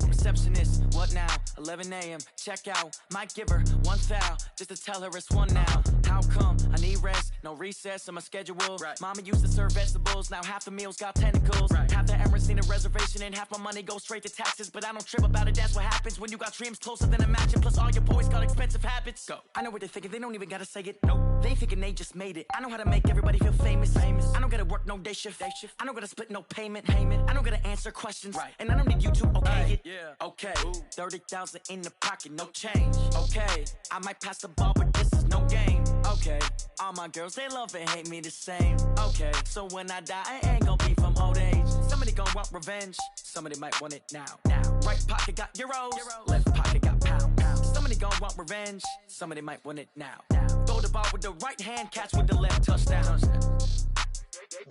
Speaker 4: Receptionist, what now? 11 a.m., check out. Might give her one foul, just to tell her it's one now. How come? I need rest, no recess in my schedule. Mama used to serve vegetables, now half the meals got tentacles. Half the Emirates need a reservation and half my money goes straight to taxes. But I don't trip about it, that's what happens when you got dreams closer than a mansion. Plus all your boys got expensive habits. Go. I know what they're thinking, they don't even gotta say it. Nope. They thinking they just made it. I know how to make everybody feel famous. I don't gotta work no day shift. I don't gotta split no payment. I don't gotta answer questions. And I don't need you to okay it. Okay, 30,000 in the pocket, no change. Okay, I might pass the ball, but this is no game. Okay, all my girls, they love and hate me the same. Okay, so when I die, I ain't gonna be from old age. Somebody gon' want revenge, somebody might want it now. Right pocket got euros, left pocket got pound. Somebody gon' want revenge, somebody might want it now. Throw the ball with the right hand, catch with the left, touchdown.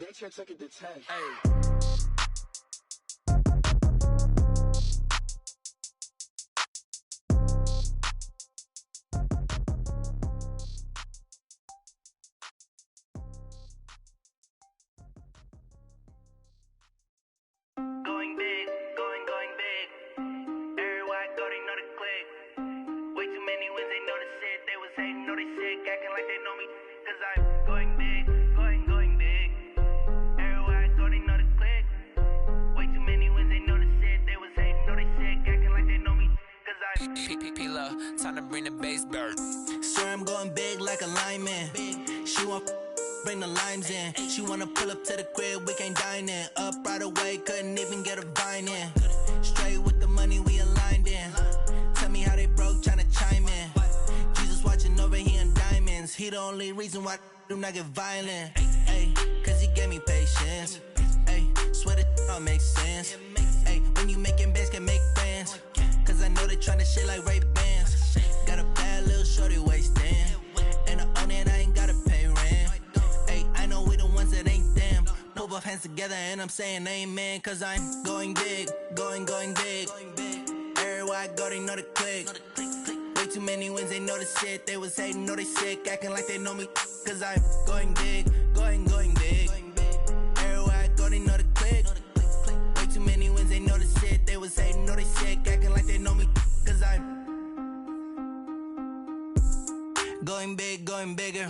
Speaker 14: They took it to 10.
Speaker 4: Hey.
Speaker 3: Going big, going big. Everywhere I go, they know the click. Way too many wins, they know the shit. They was hating, know they sick, acting like they know me. Cause I'm going big, going big. Everywhere I go, they know the click. Way too many wins, they know the shit. They was hating, know they sick, acting like they know me. Cause I'm
Speaker 13: P-P-P-Love, time to bring the bass bird.
Speaker 20: Sir, I'm going big like a lineman. She want bring the limes in. She wanna pull up to the crib, we can't dine in. Up right away, couldn't even get a vine in. Straight with the money, we aligned in. Tell me how they broke, tryna chime in. Jesus watching over here in diamonds. He the only reason why I do not get violent. Ay, cause he gave me patience. Ay, swear that all makes sense. Ay, when you making bands, can make friends. Cause I know they tryna shit like Ray-Bans. Got a bad little shorty wasting. And I own it, I ain't gotta pay rent. I know we the ones that ain't them. Put both hands together and I'm saying amen. Cause I'm going big, going big. Everywhere I go, they know the click. Way too many wins, they know the shit. They was hating, know they sick, acting like they know me. Cause I'm going big, going big. Everywhere I go, they know the click. Way too many wins, they know the shit. They was hating, know they sick, acting like they know me. Cause I'm going big, going bigger.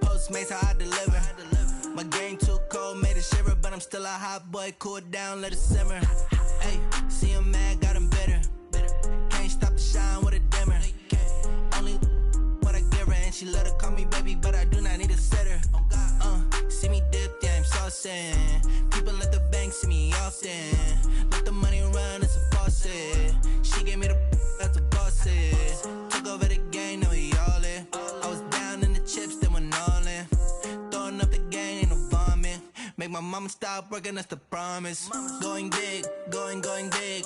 Speaker 20: Postmates how I deliver. My game too cold, made it shiver, but I'm still a hot boy. Cool down, let it simmer. Hey, see him mad, got him bitter. Can't stop the shine with a dimmer. Only what I give her, and she let her call me baby, but I do not need a sitter. See me dip, yeah, I'm saucing. People at the bank see me often. Let the money run, it's a faucet. She gave me the that's a boss it. Took over the game, now we all in. I was down in the chips, then went all in. Throwing up the game, ain't no vomit. Make my mama stop working, that's the promise. Going big, going big.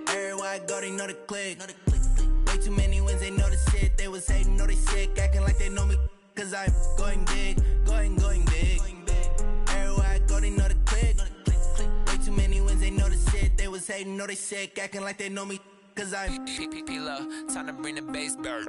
Speaker 20: Everywhere I go, they know the click. Way too many wins, they know the shit. They was hating, know they sick, acting like they know me. Cause I'm going big, going big. Everywhere I go, they know the click. Way too many wins, they know the shit. They was hating, know they sick, acting like they know me. Cause I'm
Speaker 13: P-P-P-Love, time to bring the bass bird.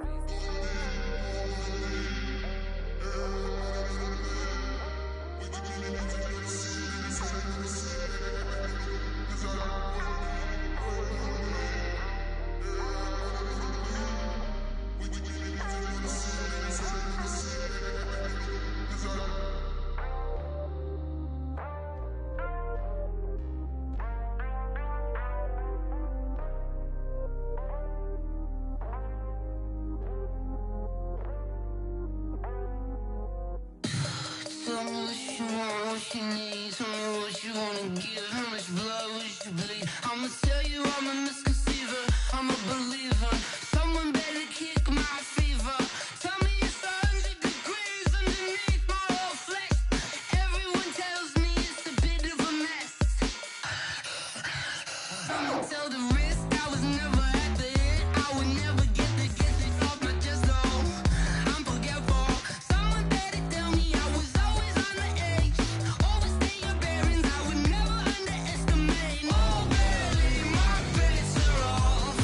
Speaker 1: Tell me what you want, what you need. Tell me what you wanna give. How much blood would you bleed? I'ma tell you I'm a misconceiver. I'm a believer. Someone better kick my fever. Tell me it's 100 degrees underneath my whole flesh. Everyone tells me it's a bit of a mess. I'ma tell the risk I was never at the end. I would never get this off my chest though. I'm forgetful. Someone better tell me I was always on the edge. Overstay your bearings, I would never underestimate. Oh, barely, my bets are off.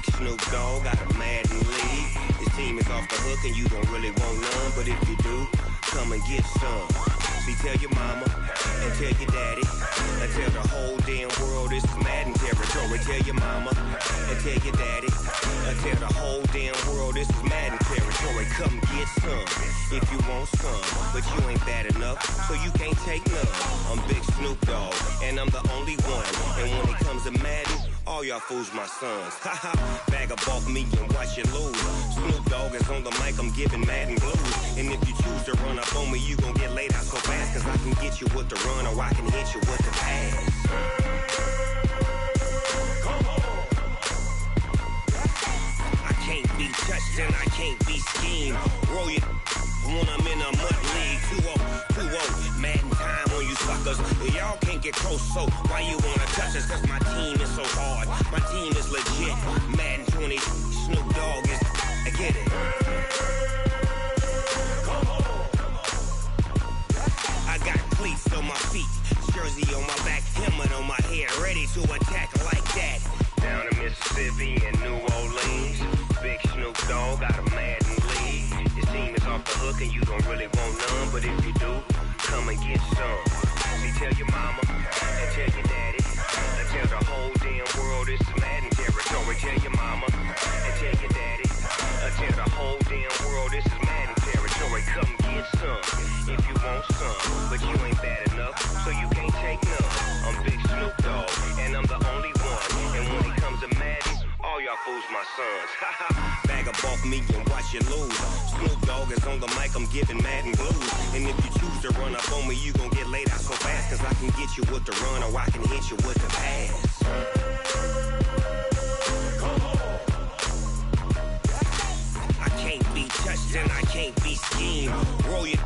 Speaker 5: Big Snoop Dogg got a Madden lead. His team is off the hook and you don't really want none, but if you do, come and get some. See, tell your mama and tell your daddy and tell the whole damn world this is Madden territory. Tell your mama and tell your daddy and tell the whole damn world this is Madden territory. Come get some if you want some, but you ain't bad enough, so you can't take none. I'm Big Snoop Dogg and I'm the only one, and when it comes to Madden, all y'all fools my sons. Haha, bag up off me and watch you lose. Snoop Dogg is on the mic, I'm giving Madden blues. And if you choose to run up on me, you gon' get laid out so fast, cause I can get you with the run or I can hit you with the pass. I can't be touched and I can't be schemed. Roll you when I'm in a mud league. 2-0, Madden time on you suckers. Y'all can't get close, so why you wanna touch us? Cause my team is so hard, my team is legit. Madden 20, Snoop Dogg is, I get it. I got cleats on my feet, jersey on my back, helmet on my head, ready to attack like that. Down in Mississippi and New Orleans, Big Snoop Dogg got a Madden lead. His team is off the hook and you don't really want none, but if you do, come and get some. See, tell your mama and tell your daddy and tell the whole damn world this is Madden territory. Tell your mama and tell your daddy and tell the whole damn world this is Madden territory. Come get some if you want some, but you ain't bad enough, so you can't take none. I'm Big Snoop Dogg and I'm the only one, and when it comes to Madden, all y'all fools my sons. Bag up off me and watch you lose. Snoop Dogg is on the mic, I'm giving Madden blues. And if you choose to run up on me, you gon' get laid out so fast, cause I can get you with the run or I can hit you with the pass. I can't be touched and I can't be schemed. Roll you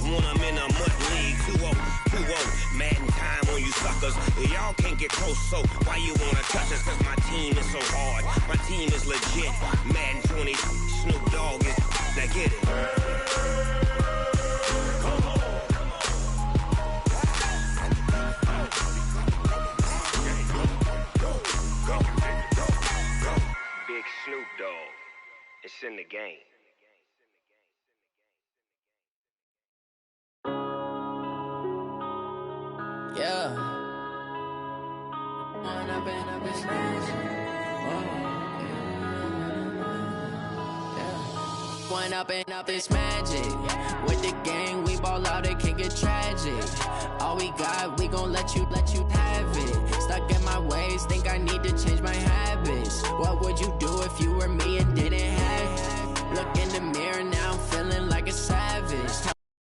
Speaker 5: when I'm in a mud league. 2-0, Madden time on you suckers. Y'all can't get close, so why you wanna touch us? Cause my team is so hard, my team is legit. Madden 20, Snoop Dogg is, now get it. Big Snoop Dogg, it's in the game.
Speaker 7: Yeah. One up and up is magic. With the gang, we ball out, it can get tragic. All we got, we gon' let you have it. Stuck in my ways, think I need to change my habits. What would you do if you were me and didn't